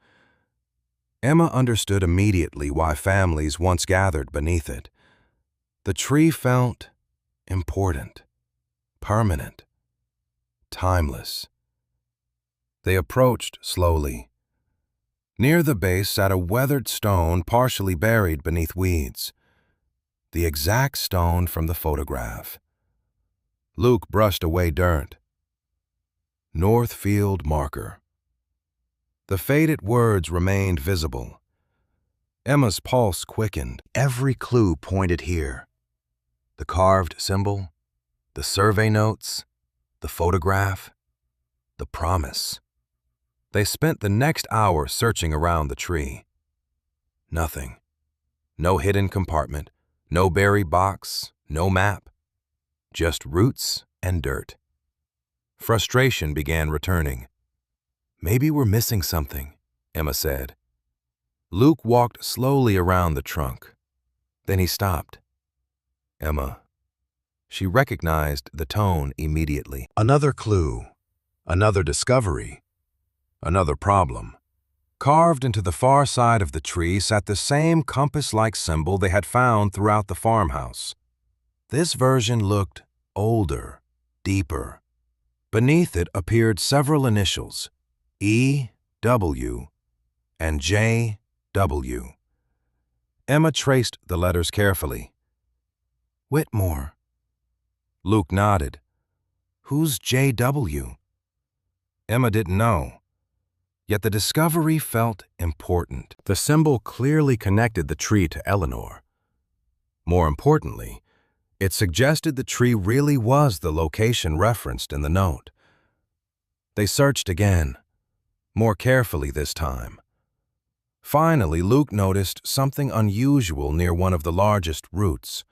Speaker 2: Emma understood immediately why families once gathered beneath it. The tree felt important, permanent, timeless. They approached slowly. Near the base sat a weathered stone partially buried beneath weeds. The exact stone from the photograph. Luke brushed away dirt. Northfield marker. The faded words remained visible. Emma's pulse quickened. Every clue pointed here. The carved symbol, the survey notes, the photograph, the promise. They spent the next hour searching around the tree. Nothing. No hidden compartment, no buried box, no map. Just roots and dirt. Frustration began returning. Maybe we're missing something, Emma said. Luke walked slowly around the trunk. Then he stopped. Emma. She recognized the tone immediately. Another clue, another discovery, another problem. Carved into the far side of the tree sat the same compass-like symbol they had found throughout the farmhouse. This version looked older, deeper. Beneath it appeared several initials, E, W, and J, W. Emma traced the letters carefully. Whitmore. Luke nodded. Who's J.W.? Emma didn't know. Yet the discovery felt important. The symbol clearly connected the tree to Eleanor. More importantly, it suggested the tree really was the location referenced in the note. They searched again, more carefully this time. Finally, Luke noticed something unusual near one of the largest roots.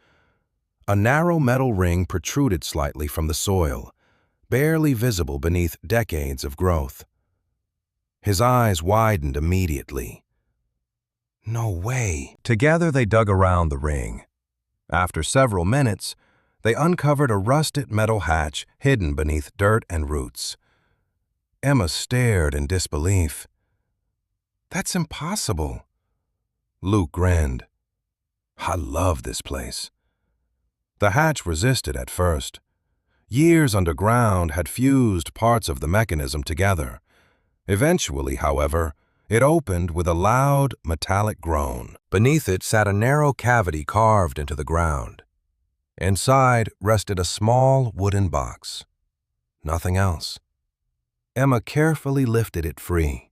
Speaker 2: A narrow metal ring protruded slightly from the soil, barely visible beneath decades of growth. His eyes widened immediately. No way. Together they dug around the ring. After several minutes, they uncovered a rusted metal hatch hidden beneath dirt and roots. Emma stared in disbelief. That's impossible. Luke grinned. I love this place. The hatch resisted at first. Years underground had fused parts of the mechanism together. Eventually, however, it opened with a loud, metallic groan. Beneath it sat a narrow cavity carved into the ground. Inside rested a small wooden box. Nothing else. Emma carefully lifted it free.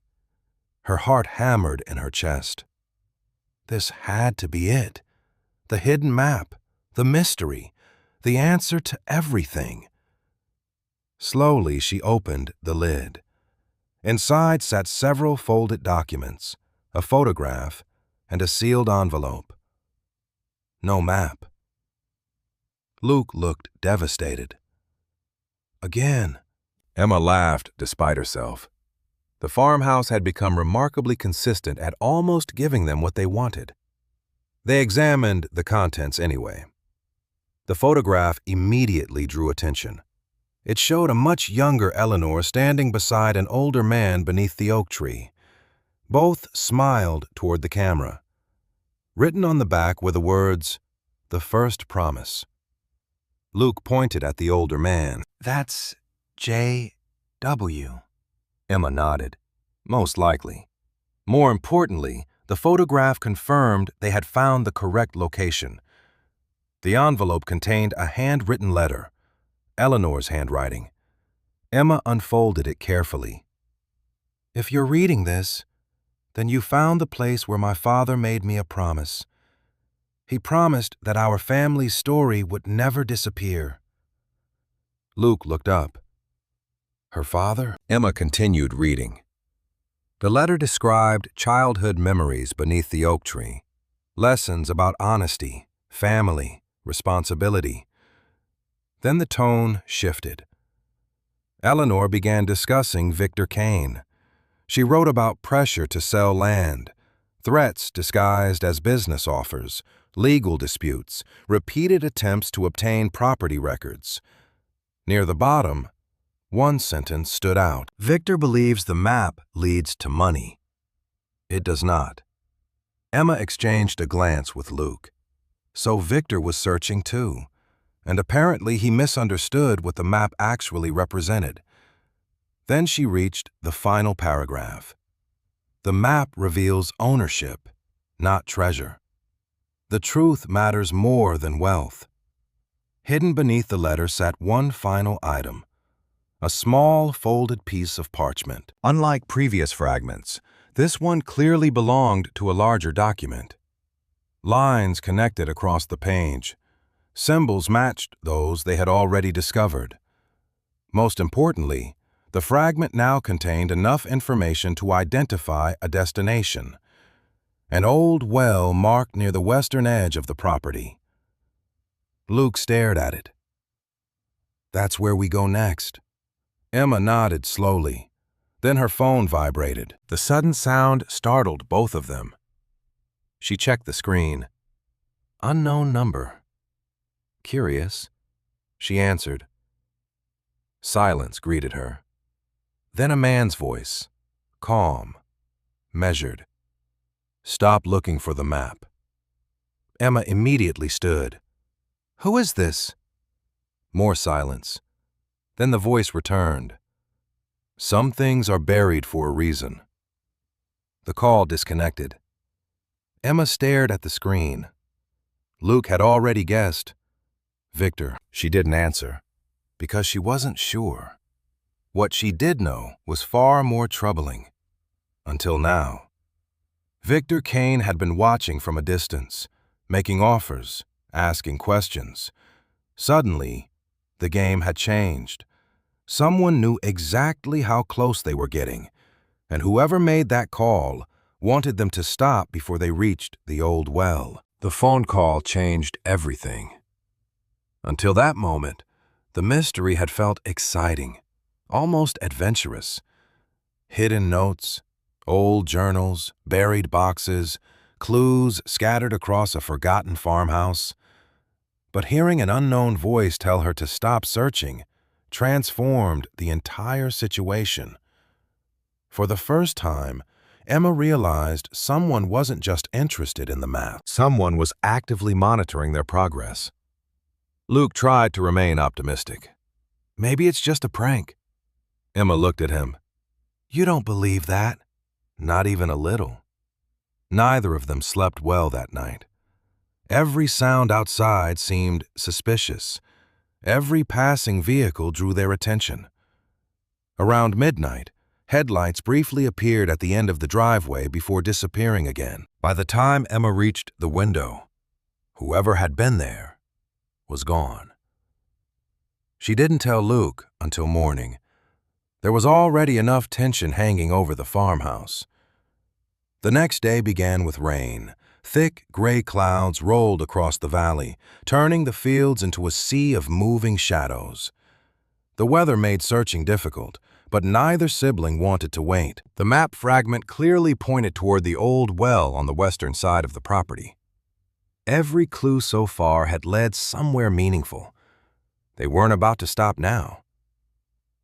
Speaker 2: Her heart hammered in her chest. This had to be it. The hidden map, the mystery, the answer to everything. Slowly she opened the lid. Inside sat several folded documents, a photograph, and a sealed envelope. No map. Luke looked devastated. Again. Emma laughed despite herself. The farmhouse had become remarkably consistent at almost giving them what they wanted. They examined the contents anyway. The photograph immediately drew attention. It showed a much younger Eleanor standing beside an older man beneath the oak tree. Both smiled toward the camera. Written on the back were the words, "The First Promise." Luke pointed at the older man.
Speaker 1: "That's J.W." Emma nodded. "Most likely." More importantly, the photograph confirmed they had found the correct location. The envelope contained a handwritten letter, Eleanor's handwriting. Emma unfolded it carefully. "If you're reading this, then you found the place where my father made me a promise. He promised that our family's story would never disappear." Luke looked up. "Her father?" Emma continued reading. The letter described childhood memories beneath the oak tree, lessons about honesty, family, responsibility. Then the tone shifted. Eleanor began discussing Victor Kane. She wrote about pressure to sell land, threats disguised as business offers, legal disputes, repeated attempts to obtain property records. Near the bottom, one sentence stood out. "Victor believes the map leads to money. It does not." Emma exchanged a glance with Luke. So Victor was searching too, and apparently he misunderstood what the map actually represented. Then she reached the final paragraph. "The map reveals ownership, not treasure. The truth matters more than wealth." Hidden beneath the letter sat one final item, a small folded piece of parchment. Unlike previous fragments, this one clearly belonged to a larger document. Lines connected across the page. Symbols matched those they had already discovered. Most importantly, the fragment now contained enough information to identify a destination. An old well marked near the western edge of the property. Luke stared at it. "That's where we go next." Emma nodded slowly. Then her phone vibrated. The sudden sound startled both of them. She checked the screen. Unknown number. "Curious," she answered. Silence greeted her. Then a man's voice, calm, measured. "Stop looking for the map." Emma immediately stood. "Who is this?" More silence. Then the voice returned. "Some things are buried for a reason." The call disconnected. Emma stared at the screen. Luke had already guessed. Victor. She didn't answer, because she wasn't sure. What she did know was far more troubling. Until now. Victor Kane had been watching from a distance, making offers, asking questions. Suddenly, the game had changed. Someone knew exactly how close they were getting, and whoever made that call wanted them to stop before they reached the old well. The phone call changed everything. Until that moment, the mystery had felt exciting, almost adventurous. Hidden notes, old journals, buried boxes, clues scattered across a forgotten farmhouse. But hearing an unknown voice tell her to stop searching transformed the entire situation. For the first time, Emma realized someone wasn't just interested in the map. Someone was actively monitoring their progress. Luke tried to remain optimistic. "Maybe it's just a prank." Emma looked at him. "You don't believe that?" Not even a little. Neither of them slept well that night. Every sound outside seemed suspicious. Every passing vehicle drew their attention. Around midnight, headlights briefly appeared at the end of the driveway before disappearing again. By the time Emma reached the window, whoever had been there was gone. She didn't tell Luke until morning. There was already enough tension hanging over the farmhouse. The next day began with rain. Thick, gray clouds rolled across the valley, turning the fields into a sea of moving shadows. The weather made searching difficult, but neither sibling wanted to wait. The map fragment clearly pointed toward the old well on the western side of the property. Every clue so far had led somewhere meaningful. They weren't about to stop now.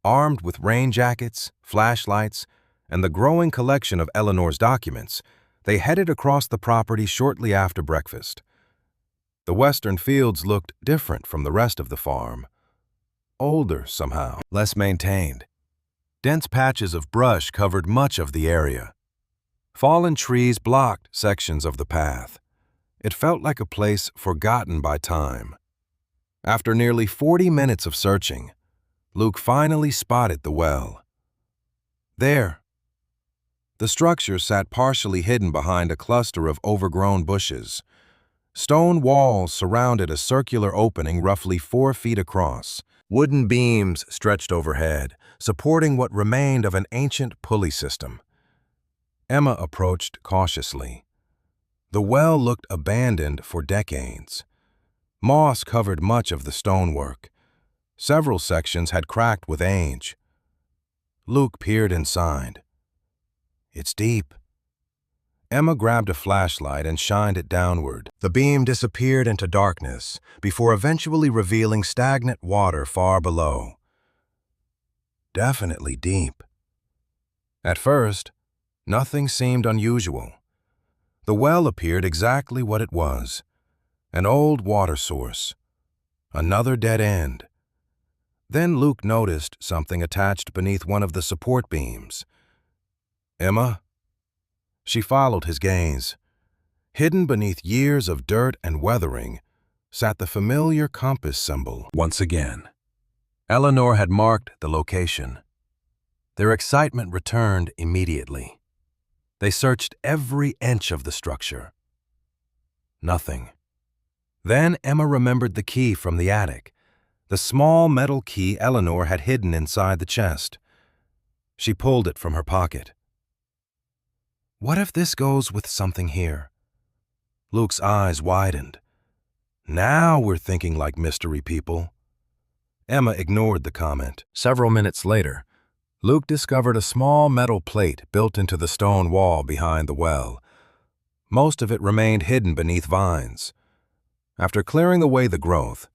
Speaker 2: Armed with rain jackets, flashlights, and the growing collection of Eleanor's documents, they headed across the property shortly after breakfast. The western fields looked different from the rest of the farm. Older somehow, less maintained. Dense patches of brush covered much of the area. Fallen trees blocked sections of the path. It felt like a place forgotten by time. After nearly 40 minutes of searching, Luke finally spotted the well. There, the structure sat partially hidden behind a cluster of overgrown bushes. Stone walls surrounded a circular opening roughly 4 feet across. Wooden beams stretched overhead, supporting what remained of an ancient pulley system. Emma approached cautiously. The well looked abandoned for decades. Moss covered much of the stonework. Several sections had cracked with age. Luke peered inside. It's deep. Emma grabbed a flashlight and shined it downward. The beam disappeared into darkness before eventually revealing stagnant water far below. Definitely deep. At first, nothing seemed unusual. The well appeared exactly what it was, an old water source, another dead end. Then Luke noticed something attached beneath one of the support beams. Emma? She followed his gaze. Hidden beneath years of dirt and weathering sat the familiar compass symbol. Once again, Eleanor had marked the location. Their excitement returned immediately. They searched every inch of the structure. Nothing. Then Emma remembered the key from the attic, the small metal key Eleanor had hidden inside the chest. She pulled it from her pocket. What if this goes with something here? Luke's eyes widened. Now we're thinking like mystery people. Emma ignored the comment. Several minutes later, Luke discovered a small metal plate built into the stone wall behind the well. Most of it remained hidden beneath vines. After clearing away the growth,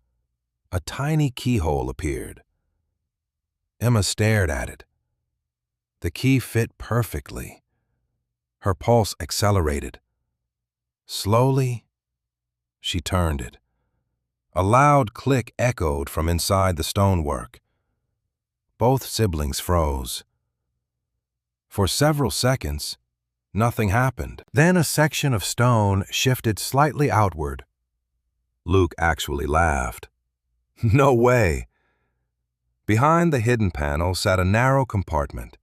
Speaker 2: a tiny keyhole appeared. Emma stared at it. The key fit perfectly. Her pulse accelerated. Slowly, she turned it. A loud click echoed from inside the stonework. Both siblings froze. For several seconds, nothing happened. Then a section of stone shifted slightly outward. Luke actually laughed. No way! Behind the hidden panel sat a narrow compartment.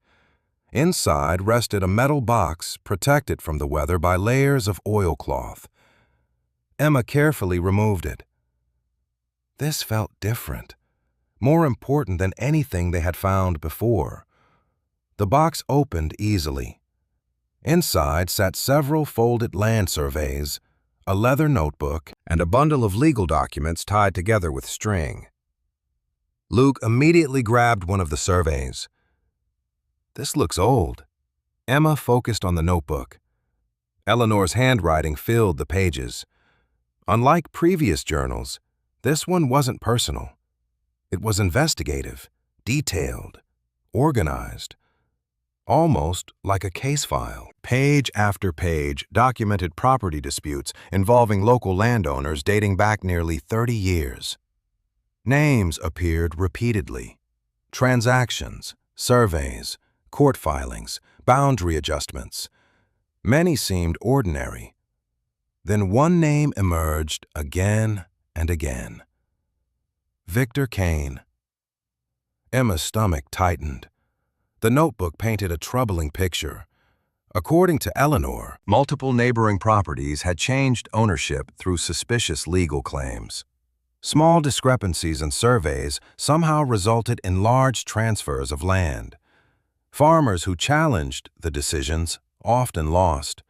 Speaker 2: Inside rested a metal box protected from the weather by layers of oilcloth. Emma carefully removed it. This felt different, more important than anything they had found before. The box opened easily. Inside sat several folded land surveys, a leather notebook, and a bundle of legal documents tied together with string. Luke immediately grabbed one of the surveys. This looks old. Emma focused on the notebook. Eleanor's handwriting filled the pages. Unlike previous journals, this one wasn't personal. It was investigative, detailed, organized, almost like a case file. Page after page documented property disputes involving local landowners dating back nearly 30 years. Names appeared repeatedly. Transactions, surveys, court filings, boundary adjustments. Many seemed ordinary. Then one name emerged again and again. Victor Kane. Emma's stomach tightened. The notebook painted a troubling picture. According to Eleanor, multiple neighboring properties had changed ownership through suspicious legal claims. Small discrepancies in surveys somehow resulted in large transfers of land. Farmers who challenged the decisions often lost.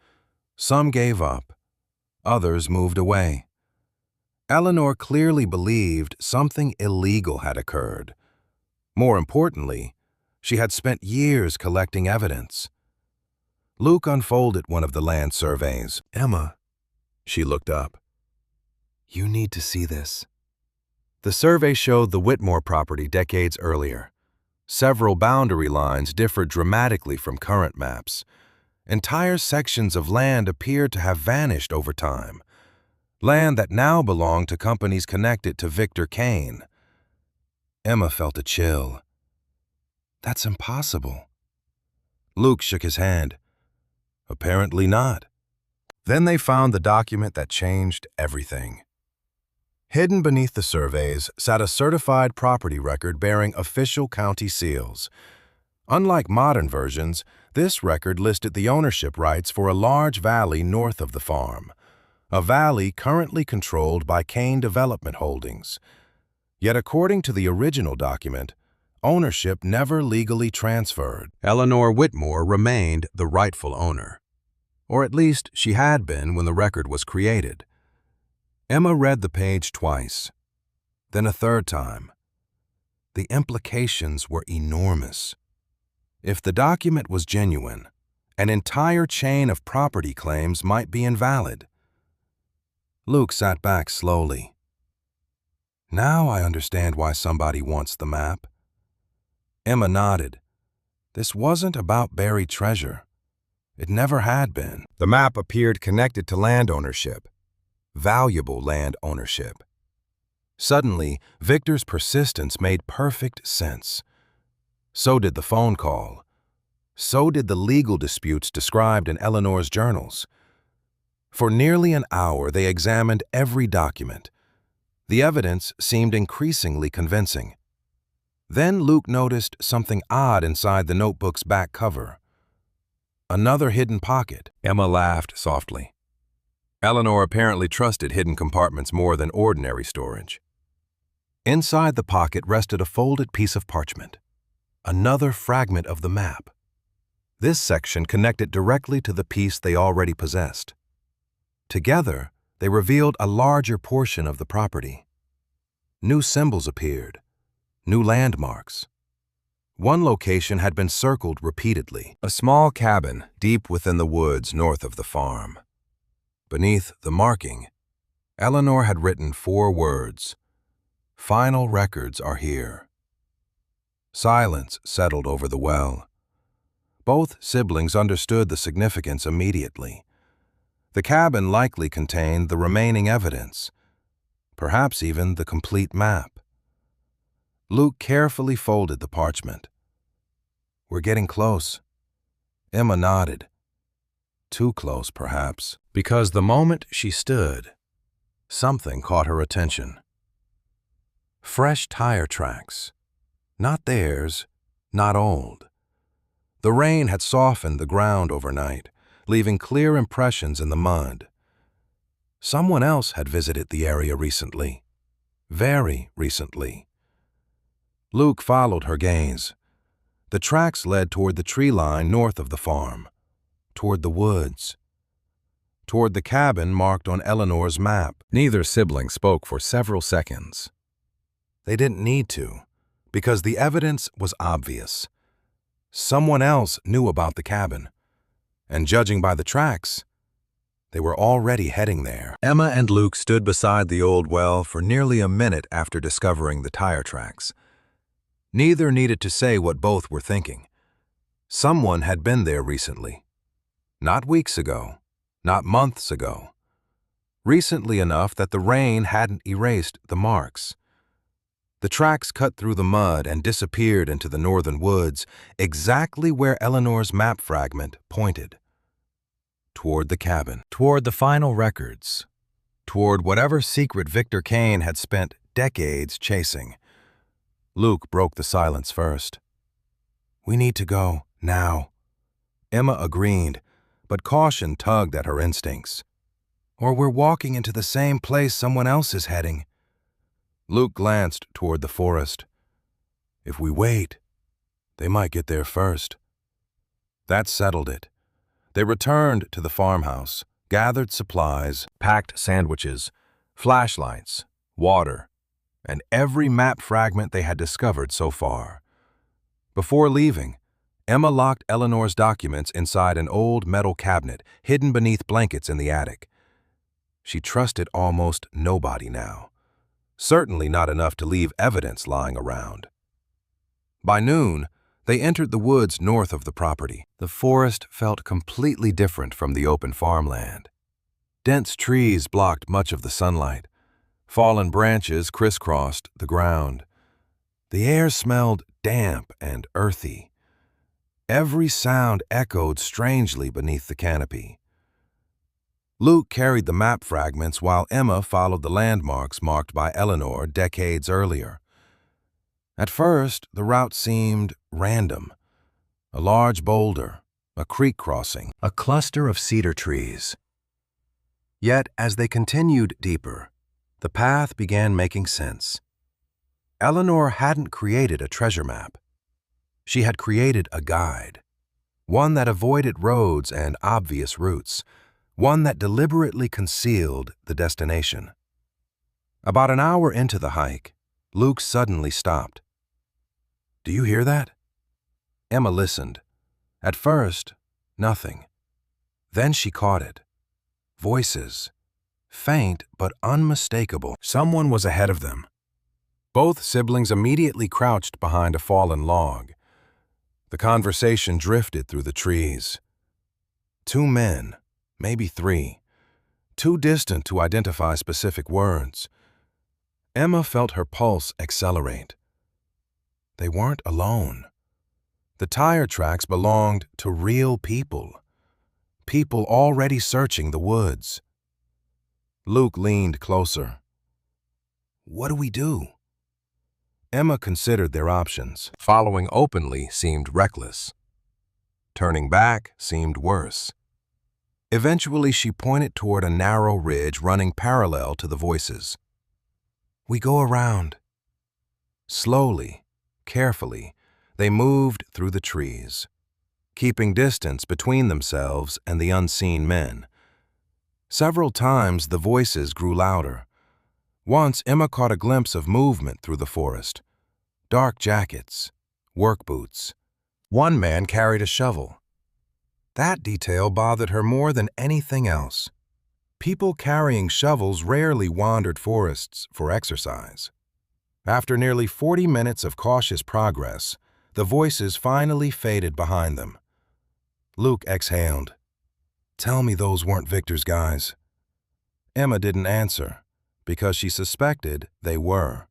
Speaker 2: Some gave up. Others moved away. Eleanor clearly believed something illegal had occurred. More importantly, she had spent years collecting evidence. Luke unfolded one of the land surveys. Emma, she looked up. You need to see this. The survey showed the Whitmore property decades earlier. Several boundary lines differed dramatically from current maps. Entire sections of land appeared to have vanished over time, land that now belonged to companies connected to Victor Kane. Emma felt a chill. That's impossible. Luke shook his hand. Apparently not. Then they found the document that changed everything. Hidden beneath the surveys sat a certified property record bearing official county seals. Unlike modern versions, this record listed the ownership rights for a large valley north of the farm, a valley currently controlled by Kane Development Holdings. Yet according to the original document, ownership never legally transferred.
Speaker 1: Eleanor Whitmore remained the rightful owner. Or at least she had been when the record was created. Emma read the page twice, then a third time. The implications were enormous. If the document was genuine, an entire chain of property claims might be invalid. Luke sat back slowly. Now I understand why somebody wants the map. Emma nodded. This wasn't about buried treasure. It never had been. The map appeared connected to land ownership. Valuable land ownership. Suddenly, Victor's persistence made perfect sense. So did the phone call. So did the legal disputes described in Eleanor's journals. For nearly an hour, they examined every document. The evidence seemed increasingly convincing. Then Luke noticed something odd inside the notebook's back cover. Another hidden pocket. Emma laughed softly. Eleanor apparently trusted hidden compartments more than ordinary storage. Inside the pocket rested a folded piece of parchment, another fragment of the map. This section connected directly to the piece they already possessed. Together, they revealed a larger portion of the property. New symbols appeared, new landmarks. One location had been circled repeatedly, a small cabin deep within the woods north of the farm. Beneath the marking, Eleanor had written 4 words. Final records are here. Silence settled over the well. Both siblings understood the significance immediately. The cabin likely contained the remaining evidence, perhaps even the complete map. Luke carefully folded the parchment. We're getting close. Emma nodded. Too close, perhaps, because the moment she stood, something caught her attention. Fresh tire tracks. Not theirs, not old. The rain had softened the ground overnight, leaving clear impressions in the mud. Someone else had visited the area recently. Very recently. Luke followed her gaze. The tracks led toward the tree line north of the farm, toward the woods, toward the cabin marked on Eleanor's map. Neither sibling spoke for several seconds. They didn't need to, because the evidence was obvious. Someone else knew about the cabin, and judging by the tracks, they were already heading there. Emma and Luke stood beside the old well for nearly a minute after discovering the tire tracks. Neither needed to say what both were thinking. Someone had been there recently. Not weeks ago, not months ago. Recently enough that the rain hadn't erased the marks. The tracks cut through the mud and disappeared into the northern woods, exactly where Eleanor's map fragment pointed. Toward the cabin, toward the final records, toward whatever secret Victor Kane had spent decades chasing. Luke broke the silence first. We need to go, now. Emma agreed, but caution tugged at her instincts. Or we're walking into the same place someone else is heading. Luke glanced toward the forest. If we wait, they might get there first. That settled it. They returned to the farmhouse, gathered supplies, packed sandwiches, flashlights, water, and every map fragment they had discovered so far. Before leaving, Emma locked Eleanor's documents inside an old metal cabinet hidden beneath blankets in the attic. She trusted almost nobody now. Certainly not enough to leave evidence lying around.
Speaker 2: By noon, they entered the woods north of the property. The forest felt completely different from the open farmland. Dense trees blocked much of the sunlight. Fallen branches crisscrossed the ground. The air smelled damp and earthy. Every sound echoed strangely beneath the canopy. Luke carried the map fragments while Emma followed the landmarks marked by Eleanor decades earlier. At first, the route seemed random. A large boulder, a creek crossing, a cluster of cedar trees. Yet, as they continued deeper, the path began making sense. Eleanor hadn't created a treasure map. She had created a guide, one that avoided roads and obvious routes, one that deliberately concealed the destination. About an hour into the hike, Luke suddenly stopped. "Do you hear that?" Emma listened. At first, nothing. Then she caught it. Voices. Faint but unmistakable. Someone was ahead of them. Both siblings immediately crouched behind a fallen log. The conversation drifted through the trees. Two men, maybe three, too distant to identify specific words. Emma felt her pulse accelerate. They weren't alone. The tire tracks belonged to real people. People already searching the woods. Luke leaned closer. "What do we do?" Emma considered their options. Following openly seemed reckless. Turning back seemed worse. Eventually, she pointed toward a narrow ridge running parallel to the voices. "We go around." Slowly, carefully, they moved through the trees, keeping distance between themselves and the unseen men. Several times the voices grew louder. Once Emma caught a glimpse of movement through the forest. Dark jackets, work boots. One man carried a shovel. That detail bothered her more than anything else. People carrying shovels rarely wandered forests for exercise. After nearly 40 minutes of cautious progress, the voices finally faded behind them. Luke exhaled. "Tell me those weren't Victor's guys." Emma didn't answer, because she suspected they were.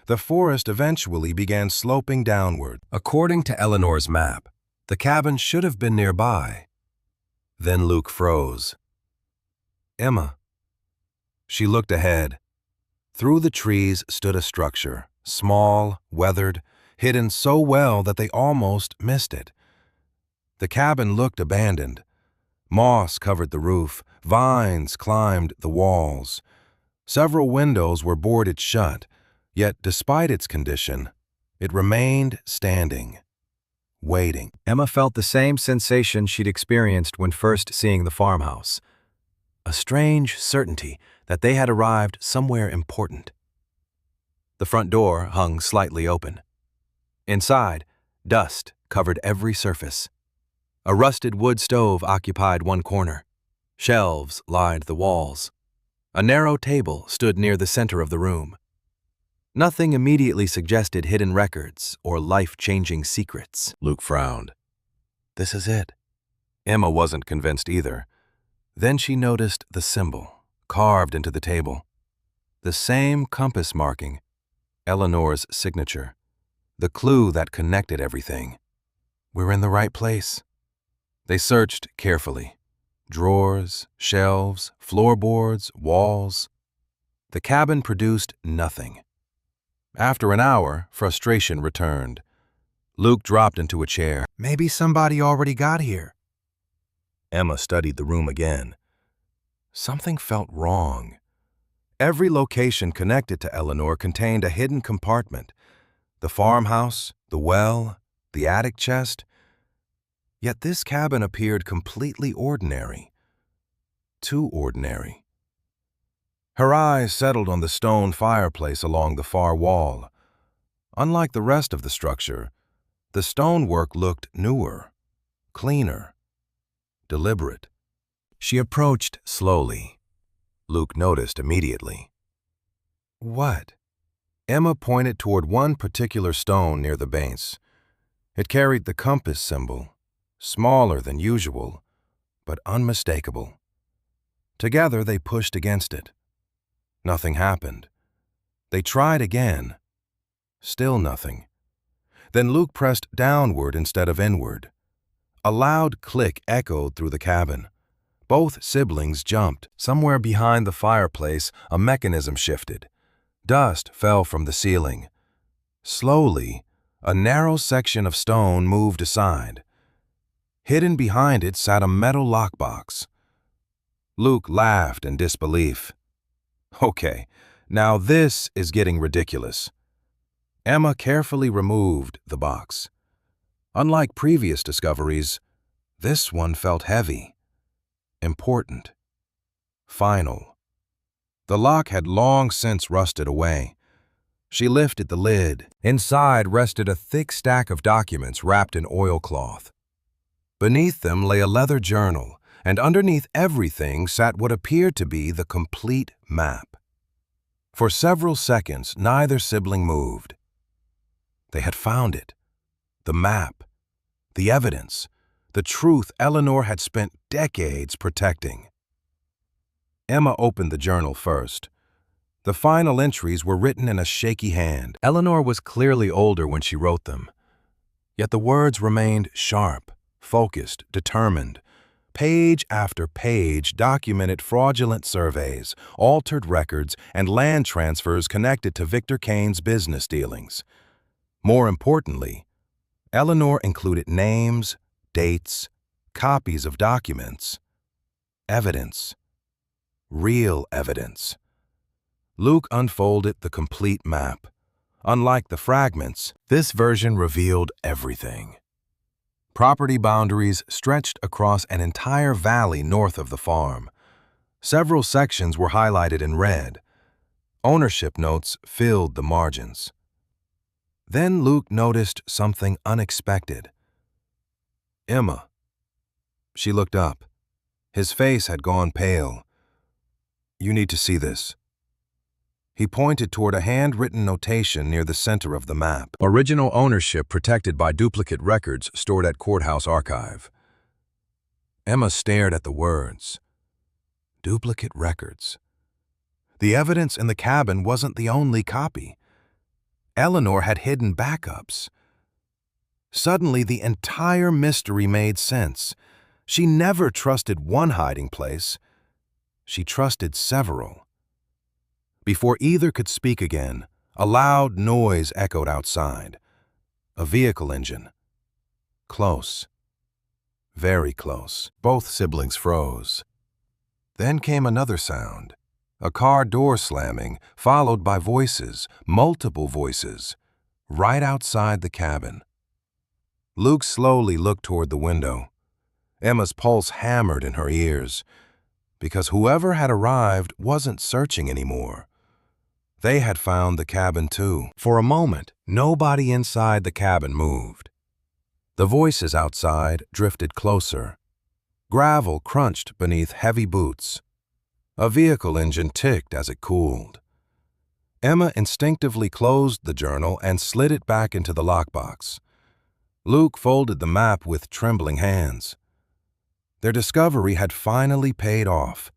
Speaker 2: The forest eventually began sloping downward. According to Eleanor's map, the cabin should have been nearby. Then Luke froze. "Emma." She looked ahead. Through the trees stood a structure, small, weathered, hidden so well that they almost missed it. The cabin looked abandoned. Moss covered the roof, vines climbed the walls. Several windows were boarded shut, yet despite its condition, it remained standing, waiting. Emma felt the same sensation she'd experienced when first seeing the farmhouse. A strange certainty that they had arrived somewhere important. The front door hung slightly open. Inside, dust covered every surface. A rusted wood stove occupied one corner. Shelves lined the walls. A narrow table stood near the center of the room. Nothing immediately suggested hidden records or life-changing secrets. Luke frowned. "This is it." Emma wasn't convinced either. Then she noticed the symbol, carved into the table. The same compass marking, Eleanor's signature. The clue that connected everything. "We're in the right place." They searched carefully. Drawers, shelves, floorboards, walls. The cabin produced nothing. After an hour, frustration returned. Luke dropped into a chair. "Maybe somebody already got here." Emma studied the room again. Something felt wrong. Every location connected to Eleanor contained a hidden compartment. The farmhouse, the well, the attic chest. Yet this cabin appeared completely ordinary. Too ordinary. Her eyes settled on the stone fireplace along the far wall. Unlike the rest of the structure, the stonework looked newer, cleaner, deliberate. She approached slowly. Luke noticed immediately. "What?" Emma pointed toward one particular stone near the base. It carried the compass symbol, smaller than usual, but unmistakable. Together they pushed against it. Nothing happened. They tried again. Still nothing. Then Luke pressed downward instead of inward. A loud click echoed through the cabin. Both siblings jumped. Somewhere behind the fireplace, a mechanism shifted. Dust fell from the ceiling. Slowly, a narrow section of stone moved aside. Hidden behind it sat a metal lockbox. Luke laughed in disbelief. Okay, now this is getting ridiculous. Emma carefully removed the box. Unlike previous discoveries, this one felt heavy, important, final. The lock had long since rusted away. She lifted the lid. Inside rested a thick stack of documents wrapped in oilcloth. Beneath them lay a leather journal, and underneath everything sat what appeared to be the complete map. For several seconds, neither sibling moved. They had found it. The map, the evidence, the truth Eleanor had spent decades protecting. Emma opened the journal first. The final entries were written in a shaky hand. Eleanor was clearly older when she wrote them. Yet the words remained sharp, focused, determined. Page after page documented fraudulent surveys, altered records, and land transfers connected to Victor Kane's business dealings. More importantly, Eleanor included names, dates, copies of documents, evidence, real evidence. Luke unfolded the complete map. Unlike the fragments, this version revealed everything. Property boundaries stretched across an entire valley north of the farm. Several sections were highlighted in red. Ownership notes filled the margins. Then Luke noticed something unexpected. Emma. She looked up. His face had gone pale. You need to see this. He pointed toward a handwritten notation near the center of the map. Original ownership protected by duplicate records stored at courthouse archive. Emma stared at the words. Duplicate records. The evidence in the cabin wasn't the only copy. Eleanor had hidden backups. Suddenly, the entire mystery made sense. She never trusted one hiding place. She trusted several. Before either could speak again, a loud noise echoed outside. A vehicle engine. Close. Very close. Both siblings froze. Then came another sound. A car door slamming, followed by voices, multiple voices, right outside the cabin. Luke slowly looked toward the window. Emma's pulse hammered in her ears, because whoever had arrived wasn't searching anymore. They had found the cabin too. For a moment, nobody inside the cabin moved. The voices outside drifted closer. Gravel crunched beneath heavy boots. A vehicle engine ticked as it cooled. Emma instinctively closed the journal and slid it back into the lockbox. Luke folded the map with trembling hands. Their discovery had finally paid off,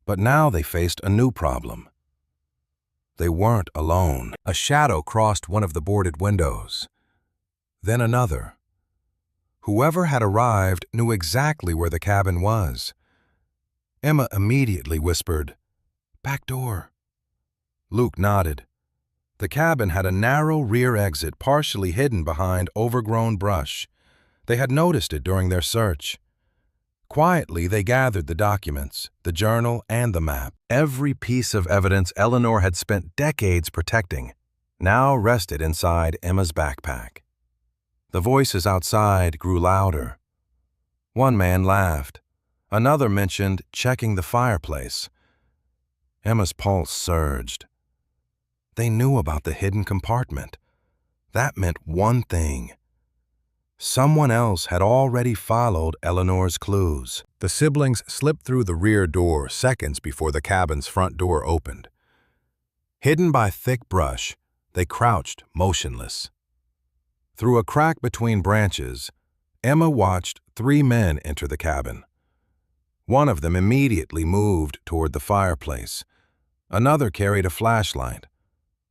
Speaker 2: but now they faced a new problem. They weren't alone. A shadow crossed one of the boarded windows. Then another. Whoever had arrived knew exactly where the cabin was. Emma immediately whispered, "Back door." Luke nodded. The cabin had a narrow rear exit partially hidden behind overgrown brush. They had noticed it during their search. Quietly, they gathered the documents, the journal, and the map. Every piece of evidence Eleanor had spent decades protecting now rested inside Emma's backpack. The voices outside grew louder. One man laughed. Another mentioned checking the fireplace. Emma's pulse surged. They knew about the hidden compartment. That meant one thing. Someone else had already followed Eleanor's clues. The siblings slipped through the rear door seconds before the cabin's front door opened. Hidden by thick brush, They crouched, motionless. Through a crack between branches, Emma watched 3 men enter the cabin. One of them immediately moved toward the fireplace. Another carried a flashlight.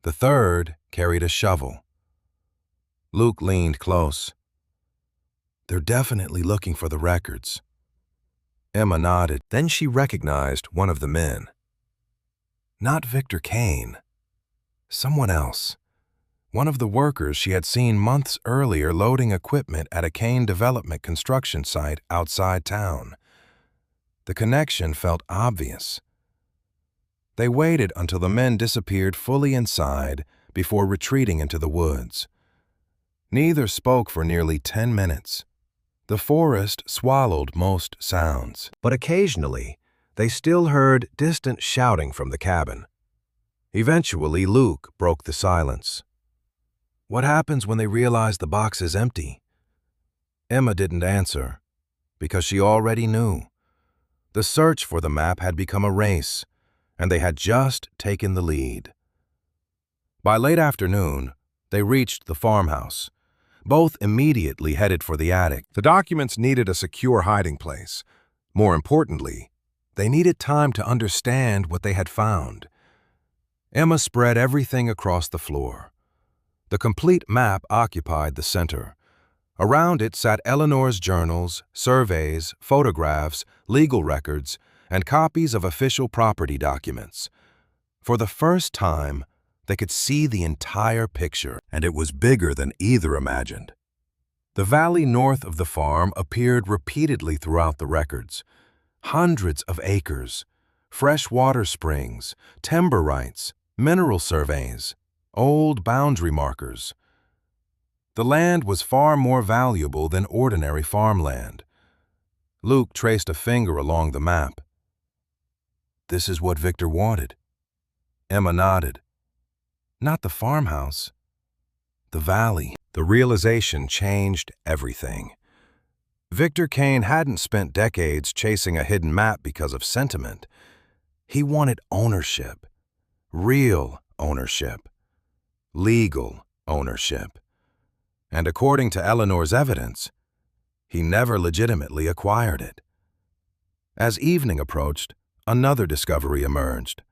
Speaker 2: The third carried a shovel. Luke leaned close. "They're definitely looking for the records." Emma nodded. Then she recognized one of the men. Not Victor Kane. Someone else. One of the workers she had seen months earlier loading equipment at a Kane development construction site outside town. The connection felt obvious. They waited until the men disappeared fully inside before retreating into the woods. Neither spoke for nearly 10 minutes. The forest swallowed most sounds, but occasionally they still heard distant shouting from the cabin. Eventually, Luke broke the silence. "What happens when they realize the box is empty?" Emma didn't answer, because she already knew. The search for the map had become a race, and they had just taken the lead. By late afternoon, they reached the farmhouse. Both immediately headed for the attic. The documents needed a secure hiding place. More importantly, they needed time to understand what they had found. Emma spread everything across the floor. The complete map occupied the center. Around it sat Eleanor's journals, surveys, photographs, legal records, and copies of official property documents. For the first time, they could see the entire picture, and it was bigger than either imagined. The valley north of the farm appeared repeatedly throughout the records. Hundreds of acres, fresh water springs, timber rights, mineral surveys, old boundary markers. The land was far more valuable than ordinary farmland. Luke traced a finger along the map. "This is what Victor wanted." Emma nodded. Not the farmhouse, the valley. The realization changed everything. Victor Kane hadn't spent decades chasing a hidden map because of sentiment. He wanted ownership, real ownership, legal ownership. And according to Eleanor's evidence, he never legitimately acquired it. As evening approached, another discovery emerged.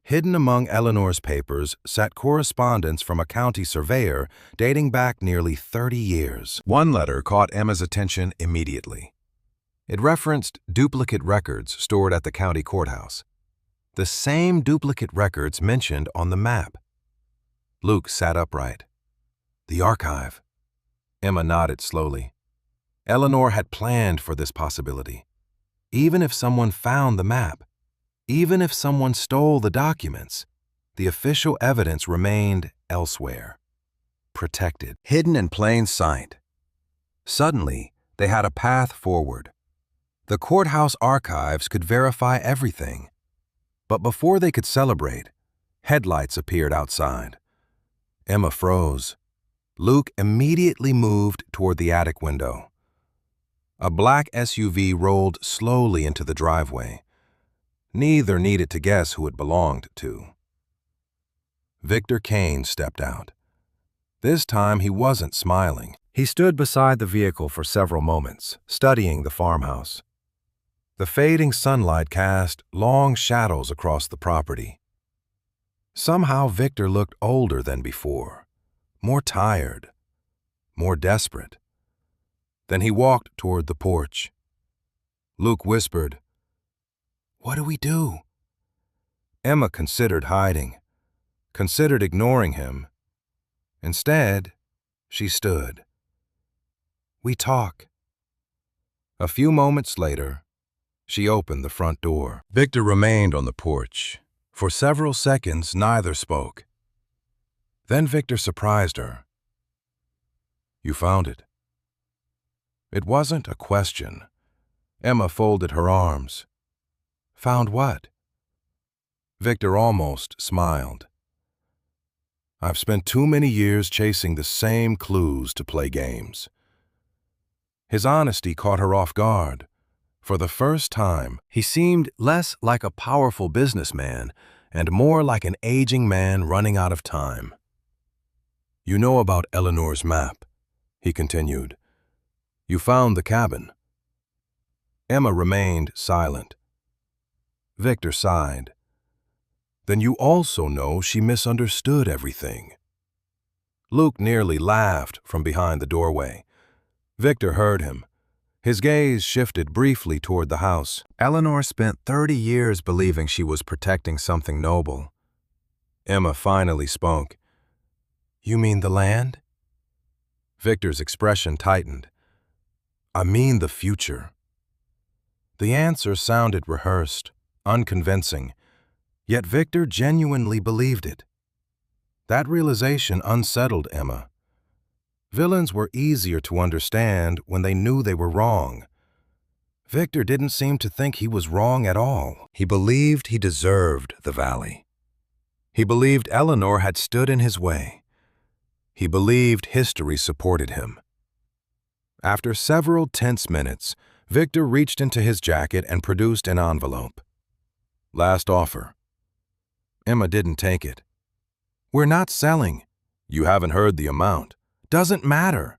Speaker 2: Hidden among Eleanor's papers sat correspondence from a county surveyor dating back nearly 30 years. One letter caught Emma's attention immediately. It referenced duplicate records stored at the county courthouse. The same duplicate records mentioned on the map. Luke sat upright. "The archive." Emma nodded slowly. Eleanor had planned for this possibility. Even if someone found the map, even if someone stole the documents, the official evidence remained elsewhere, protected, hidden in plain sight. Suddenly, they had a path forward. The courthouse archives could verify everything. But before they could celebrate, headlights appeared outside. Emma froze. Luke immediately moved toward the attic window. A black SUV rolled slowly into the driveway. Neither needed to guess who it belonged to. Victor Kane stepped out. This time he wasn't smiling. He stood beside the vehicle for several moments, studying the farmhouse. The fading sunlight cast long shadows across the property. Somehow Victor looked older than before, more tired, more desperate. Then he walked toward the porch. Luke whispered, "What do we do?" Emma considered hiding, considered ignoring him. Instead, she stood. "We talk." A few moments later, she opened the front door. Victor remained on the porch. For several seconds, neither spoke. Then Victor surprised her. "You found it." It wasn't a question. Emma folded her arms. "Found what?" Victor almost smiled. "I've spent too many years chasing the same clues to play games." His honesty caught her off guard. For the first time, he seemed less like a powerful businessman and more like an aging man running out of time. You know about Eleanor's map, he continued. You found the cabin. Emma remained silent. Victor sighed. Then you also know she misunderstood everything. Luke nearly laughed from behind the doorway. Victor heard him. His gaze shifted briefly toward the house.
Speaker 1: Eleanor spent 30 years believing she was protecting something noble.
Speaker 2: Emma finally spoke. You mean the land? Victor's expression tightened. I mean the future. The answer sounded rehearsed, unconvincing, yet Victor genuinely believed it. That realization unsettled Emma. Villains were easier to understand when they knew they were wrong. Victor didn't seem to think he was wrong at all.
Speaker 1: He believed he deserved the valley. He believed Eleanor had stood in his way. He believed history supported him. After several tense minutes, Victor reached into his jacket and produced an envelope. Last offer. Emma didn't take it. We're not selling. You haven't heard the amount. Doesn't matter.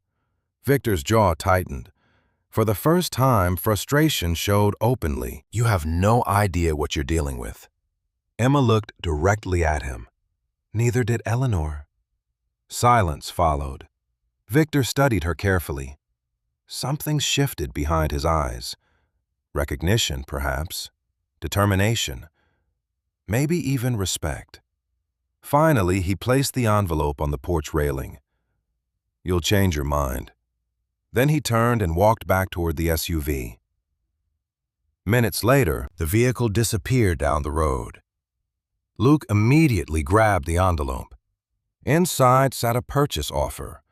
Speaker 1: Victor's jaw tightened. For the first time, frustration showed openly. You have no idea what you're dealing with. Emma looked directly at him. Neither did Eleanor. Silence followed. Victor studied her carefully. Something shifted behind his eyes. Recognition, perhaps. Determination. Maybe even respect. Finally, he placed the envelope on the porch railing. You'll change your mind. Then he turned and walked back toward the SUV. Minutes later, the vehicle disappeared down the road. Luke immediately grabbed the envelope. Inside sat a purchase offer.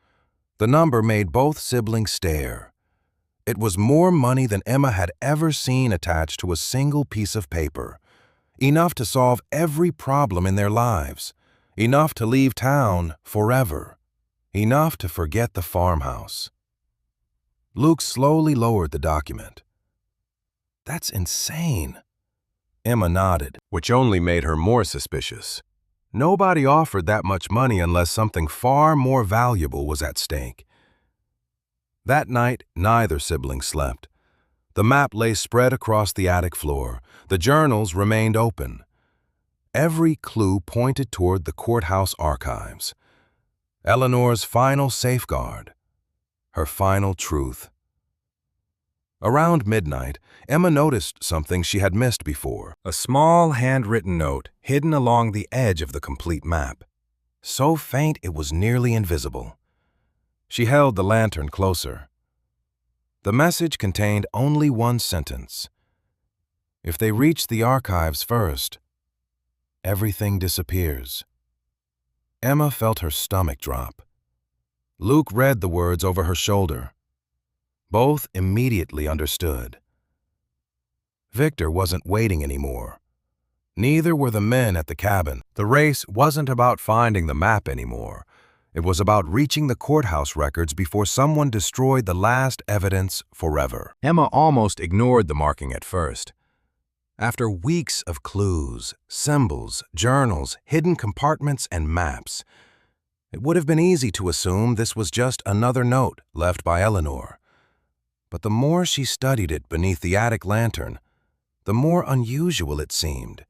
Speaker 1: The number made both siblings stare. It was more money than Emma had ever seen attached to a single piece of paper. Enough to solve every problem in their lives. Enough to leave town forever. Enough to forget the farmhouse. Luke slowly lowered the document. That's insane. Emma nodded, which only made her more suspicious. Nobody offered that much money unless something far more valuable was at stake. That night, neither sibling slept. The map lay spread across the attic floor. The journals remained open. Every clue pointed toward the courthouse archives. Eleanor's final safeguard. Her final truth. Around midnight, Emma noticed something she had missed before. A small handwritten note hidden along the edge of the complete map. So faint it was nearly invisible. She held the lantern closer. The message contained only one sentence. If they reach the archives first, everything disappears. Emma felt her stomach drop. Luke read the words over her shoulder. Both immediately understood. Victor wasn't waiting anymore. Neither were the men at the cabin. The race wasn't about finding the map anymore. It was about reaching the courthouse records before someone destroyed the last evidence forever. Emma almost ignored the marking at first. After weeks of clues, symbols, journals, hidden compartments, and maps, it would have been easy to assume this was just another note left by Eleanor. But the more she studied it beneath the attic lantern, the more unusual it seemed.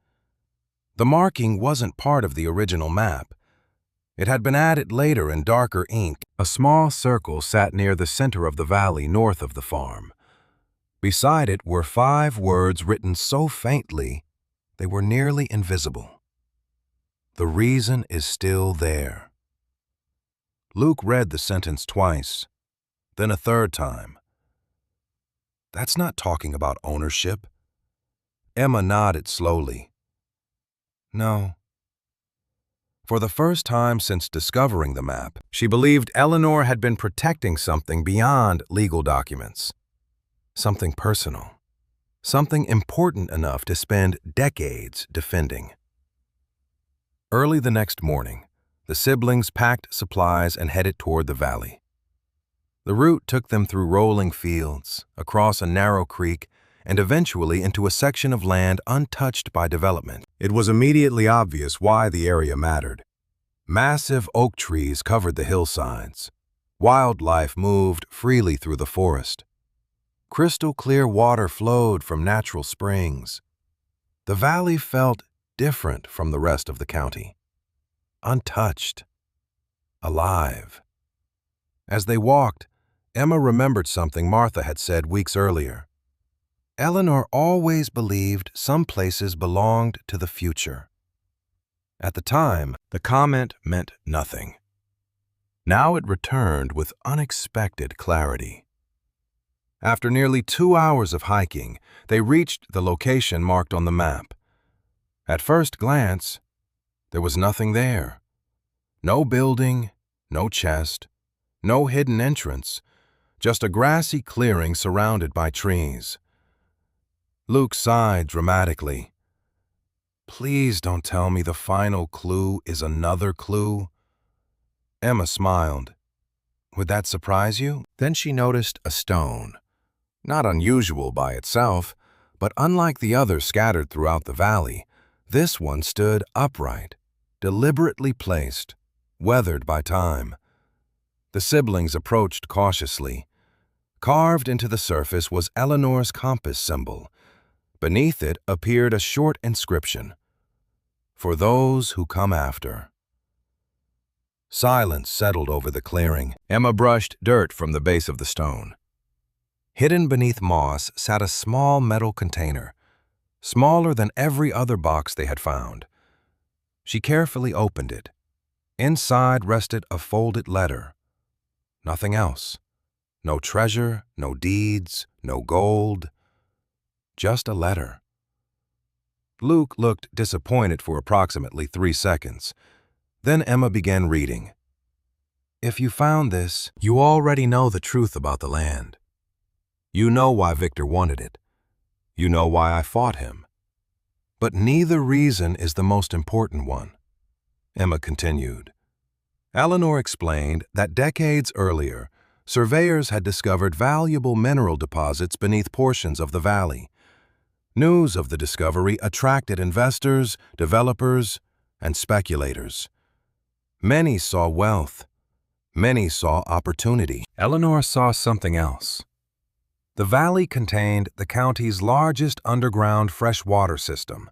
Speaker 1: The marking wasn't part of the original map. It had been added later in darker ink. A small circle sat near the center of the valley north of the farm. Beside it were 5 words written so faintly they were nearly invisible. The reason is still there. Luke read the sentence twice, then a third time. That's not talking about ownership. Emma nodded slowly. No. For the first time since discovering the map, she believed Eleanor had been protecting something beyond legal documents. Something personal. Something important enough to spend decades defending. Early the next morning, the siblings packed supplies and headed toward the valley. The route took them through rolling fields, across a narrow creek, and eventually into a section of land untouched by development. It was immediately obvious why the area mattered.
Speaker 2: Massive oak trees covered the hillsides. Wildlife moved freely through the forest. Crystal clear water flowed from natural springs. The valley felt different from the rest of the county. Untouched. Alive. As they walked, Emma remembered something Martha had said weeks earlier. Eleanor always believed some places belonged to the future. At the time, the comment meant nothing. Now it returned with unexpected clarity. After nearly 2 hours of hiking, they reached the location marked on the map. At first glance, there was nothing there. No building, no chest, no hidden entrance, just a grassy clearing surrounded by trees. Luke sighed dramatically. Please don't tell me the final clue is another clue. Emma smiled. Would that surprise you? Then she noticed a stone. Not unusual by itself, but unlike the others scattered throughout the valley, this one stood upright, deliberately placed, weathered by time. The siblings approached cautiously. Carved into the surface was Eleanor's compass symbol. Beneath it appeared a short inscription, "For those who come after." Silence settled over the clearing. Emma brushed dirt from the base of the stone. Hidden beneath moss sat a small metal container, smaller than every other box they had found. She carefully opened it. Inside rested a folded letter. Nothing else. No treasure, no deeds, no gold. Just a letter. Luke looked disappointed for approximately 3 seconds. Then Emma began reading. If you found this, you already know the truth about the land. You know why Victor wanted it. You know why I fought him. But neither reason is the most important one. Emma continued. Eleanor explained that decades earlier, surveyors had discovered valuable mineral deposits beneath portions of the valley. News of the discovery attracted investors, developers, and speculators. Many saw wealth. Many saw opportunity. Eleanor saw something else. The valley contained the county's largest underground freshwater system.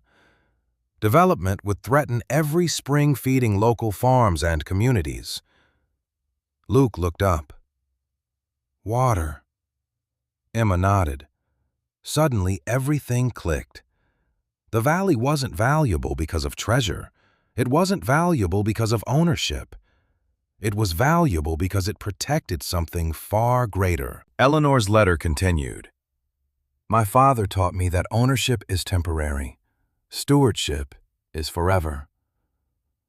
Speaker 2: Development would threaten every spring feeding local farms and communities. Luke looked up. Water. Emma nodded. Suddenly, everything clicked. The valley wasn't valuable because of treasure. It wasn't valuable because of ownership. It was valuable because it protected something far greater. Eleanor's letter continued. My father taught me that ownership is temporary. Stewardship is forever.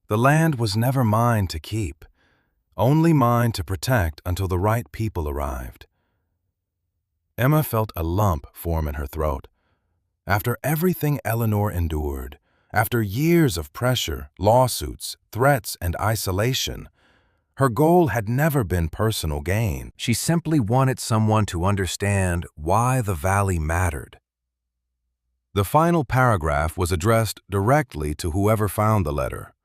Speaker 2: The land was never mine to keep, only mine to protect until the right people arrived. Emma felt a lump form in her throat. After everything Eleanor endured, after years of pressure, lawsuits, threats, and isolation, her goal had never been personal gain. She simply wanted someone to understand why the valley mattered. The final paragraph was addressed directly to whoever found the letter.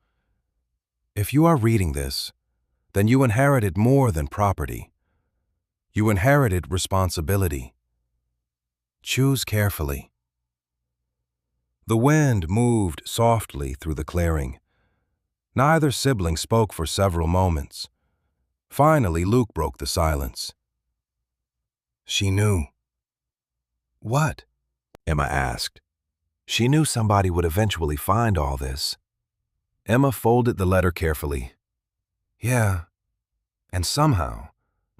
Speaker 2: If you are reading this, then you inherited more than property. You inherited responsibility. Choose carefully. The wind moved softly through the clearing. Neither sibling spoke for several moments. Finally, Luke broke the silence. She knew. What? Emma asked. She knew somebody would eventually find all this. Emma folded the letter carefully. Yeah. And somehow,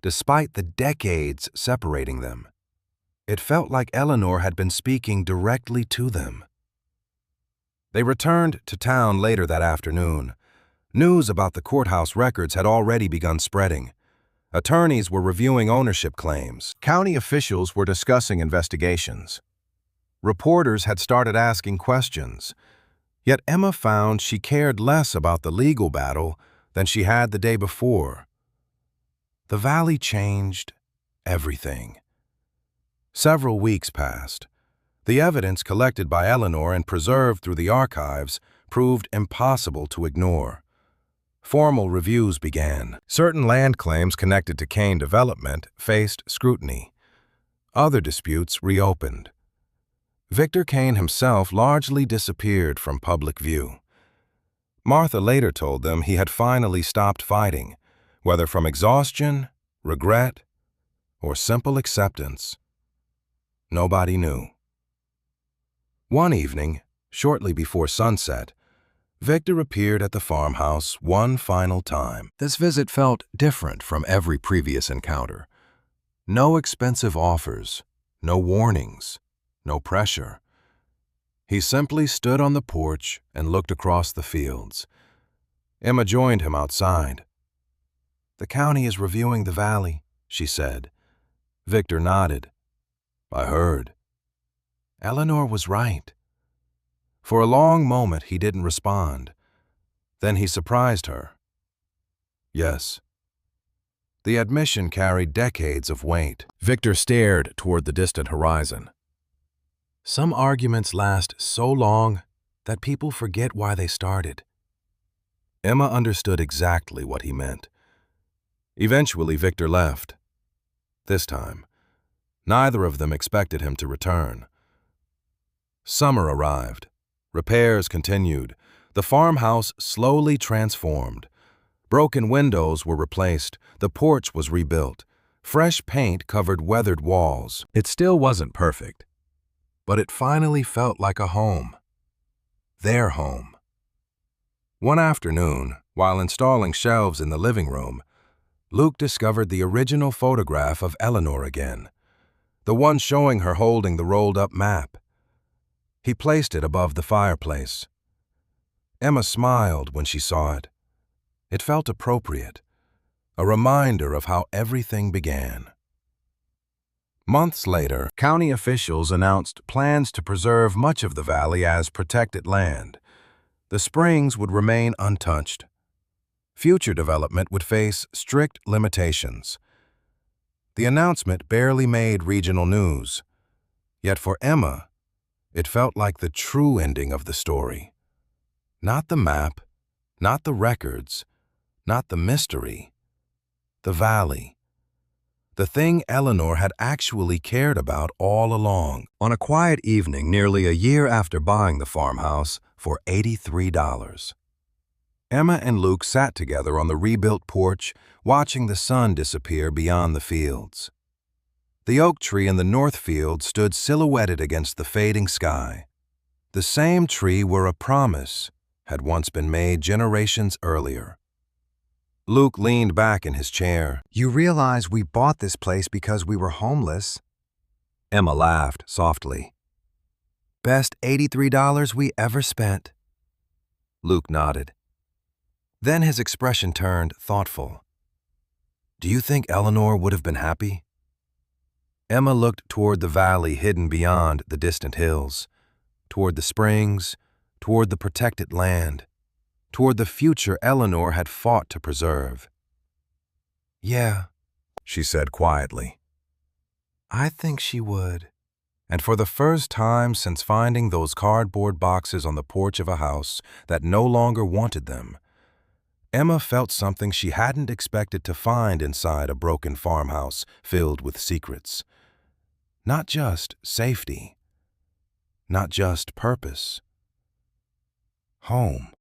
Speaker 2: despite the decades separating them, it felt like Eleanor had been speaking directly to them. They returned to town later that afternoon. News about the courthouse records had already begun spreading. Attorneys were reviewing ownership claims. County officials were discussing investigations. Reporters had started asking questions. Yet Emma found she cared less about the legal battle than she had the day before. The valley changed everything. Several weeks passed. The evidence collected by Eleanor and preserved through the archives proved impossible to ignore. Formal reviews began. Certain land claims connected to Kane development faced scrutiny. Other disputes reopened. Victor Kane himself largely disappeared from public view. Martha later told them he had finally stopped fighting, whether from exhaustion, regret, or simple acceptance. Nobody knew. One evening, shortly before sunset, Victor appeared at the farmhouse one final time. This visit felt different from every previous encounter. No expensive offers, no warnings, no pressure. He simply stood on the porch and looked across the fields. Emma joined him outside. "The county is reviewing the valley," she said. Victor nodded. "I heard." Eleanor was right. For a long moment he didn't respond. Then he surprised her. "Yes." The admission carried decades of weight. Victor stared toward the distant horizon. Some arguments last so long that people forget why they started. Emma understood exactly what he meant. Eventually, Victor left. This time, neither of them expected him to return. Summer arrived. Repairs continued. The farmhouse slowly transformed. Broken windows were replaced. The porch was rebuilt. Fresh paint covered weathered walls. It still wasn't perfect, but it finally felt like a home. Their home. One afternoon, while installing shelves in the living room, Luke discovered the original photograph of Eleanor again, the one showing her holding the rolled-up map. He placed it above the fireplace. Emma smiled when she saw it. It felt appropriate, a reminder of how everything began. Months later, county officials announced plans to preserve much of the valley as protected land. The springs would remain untouched. Future development would face strict limitations. The announcement barely made regional news. Yet for Emma, it felt like the true ending of the story. Not the map, not the records, not the mystery. The valley. The thing Eleanor had actually cared about all along. On a quiet evening nearly a year after buying the farmhouse for $83, Emma and Luke sat together on the rebuilt porch, watching the sun disappear beyond the fields. The oak tree in the north field stood silhouetted against the fading sky. The same tree where a promise had once been made generations earlier. Luke leaned back in his chair.
Speaker 3: "You realize we bought this place because we were homeless?"
Speaker 2: Emma laughed softly.
Speaker 3: "Best $83 we ever spent."
Speaker 2: Luke nodded. Then his expression turned thoughtful. "Do you think Eleanor would have been happy?" Emma looked toward the valley hidden beyond the distant hills, toward the springs, toward the protected land, toward the future Eleanor had fought to preserve.
Speaker 3: "Yeah,"
Speaker 2: she said quietly.
Speaker 3: "I think she would."
Speaker 2: And for the first time since finding those cardboard boxes on the porch of a house that no longer wanted them, Emma felt something she hadn't expected to find inside a broken farmhouse filled with secrets. Not just safety, not just purpose. Home.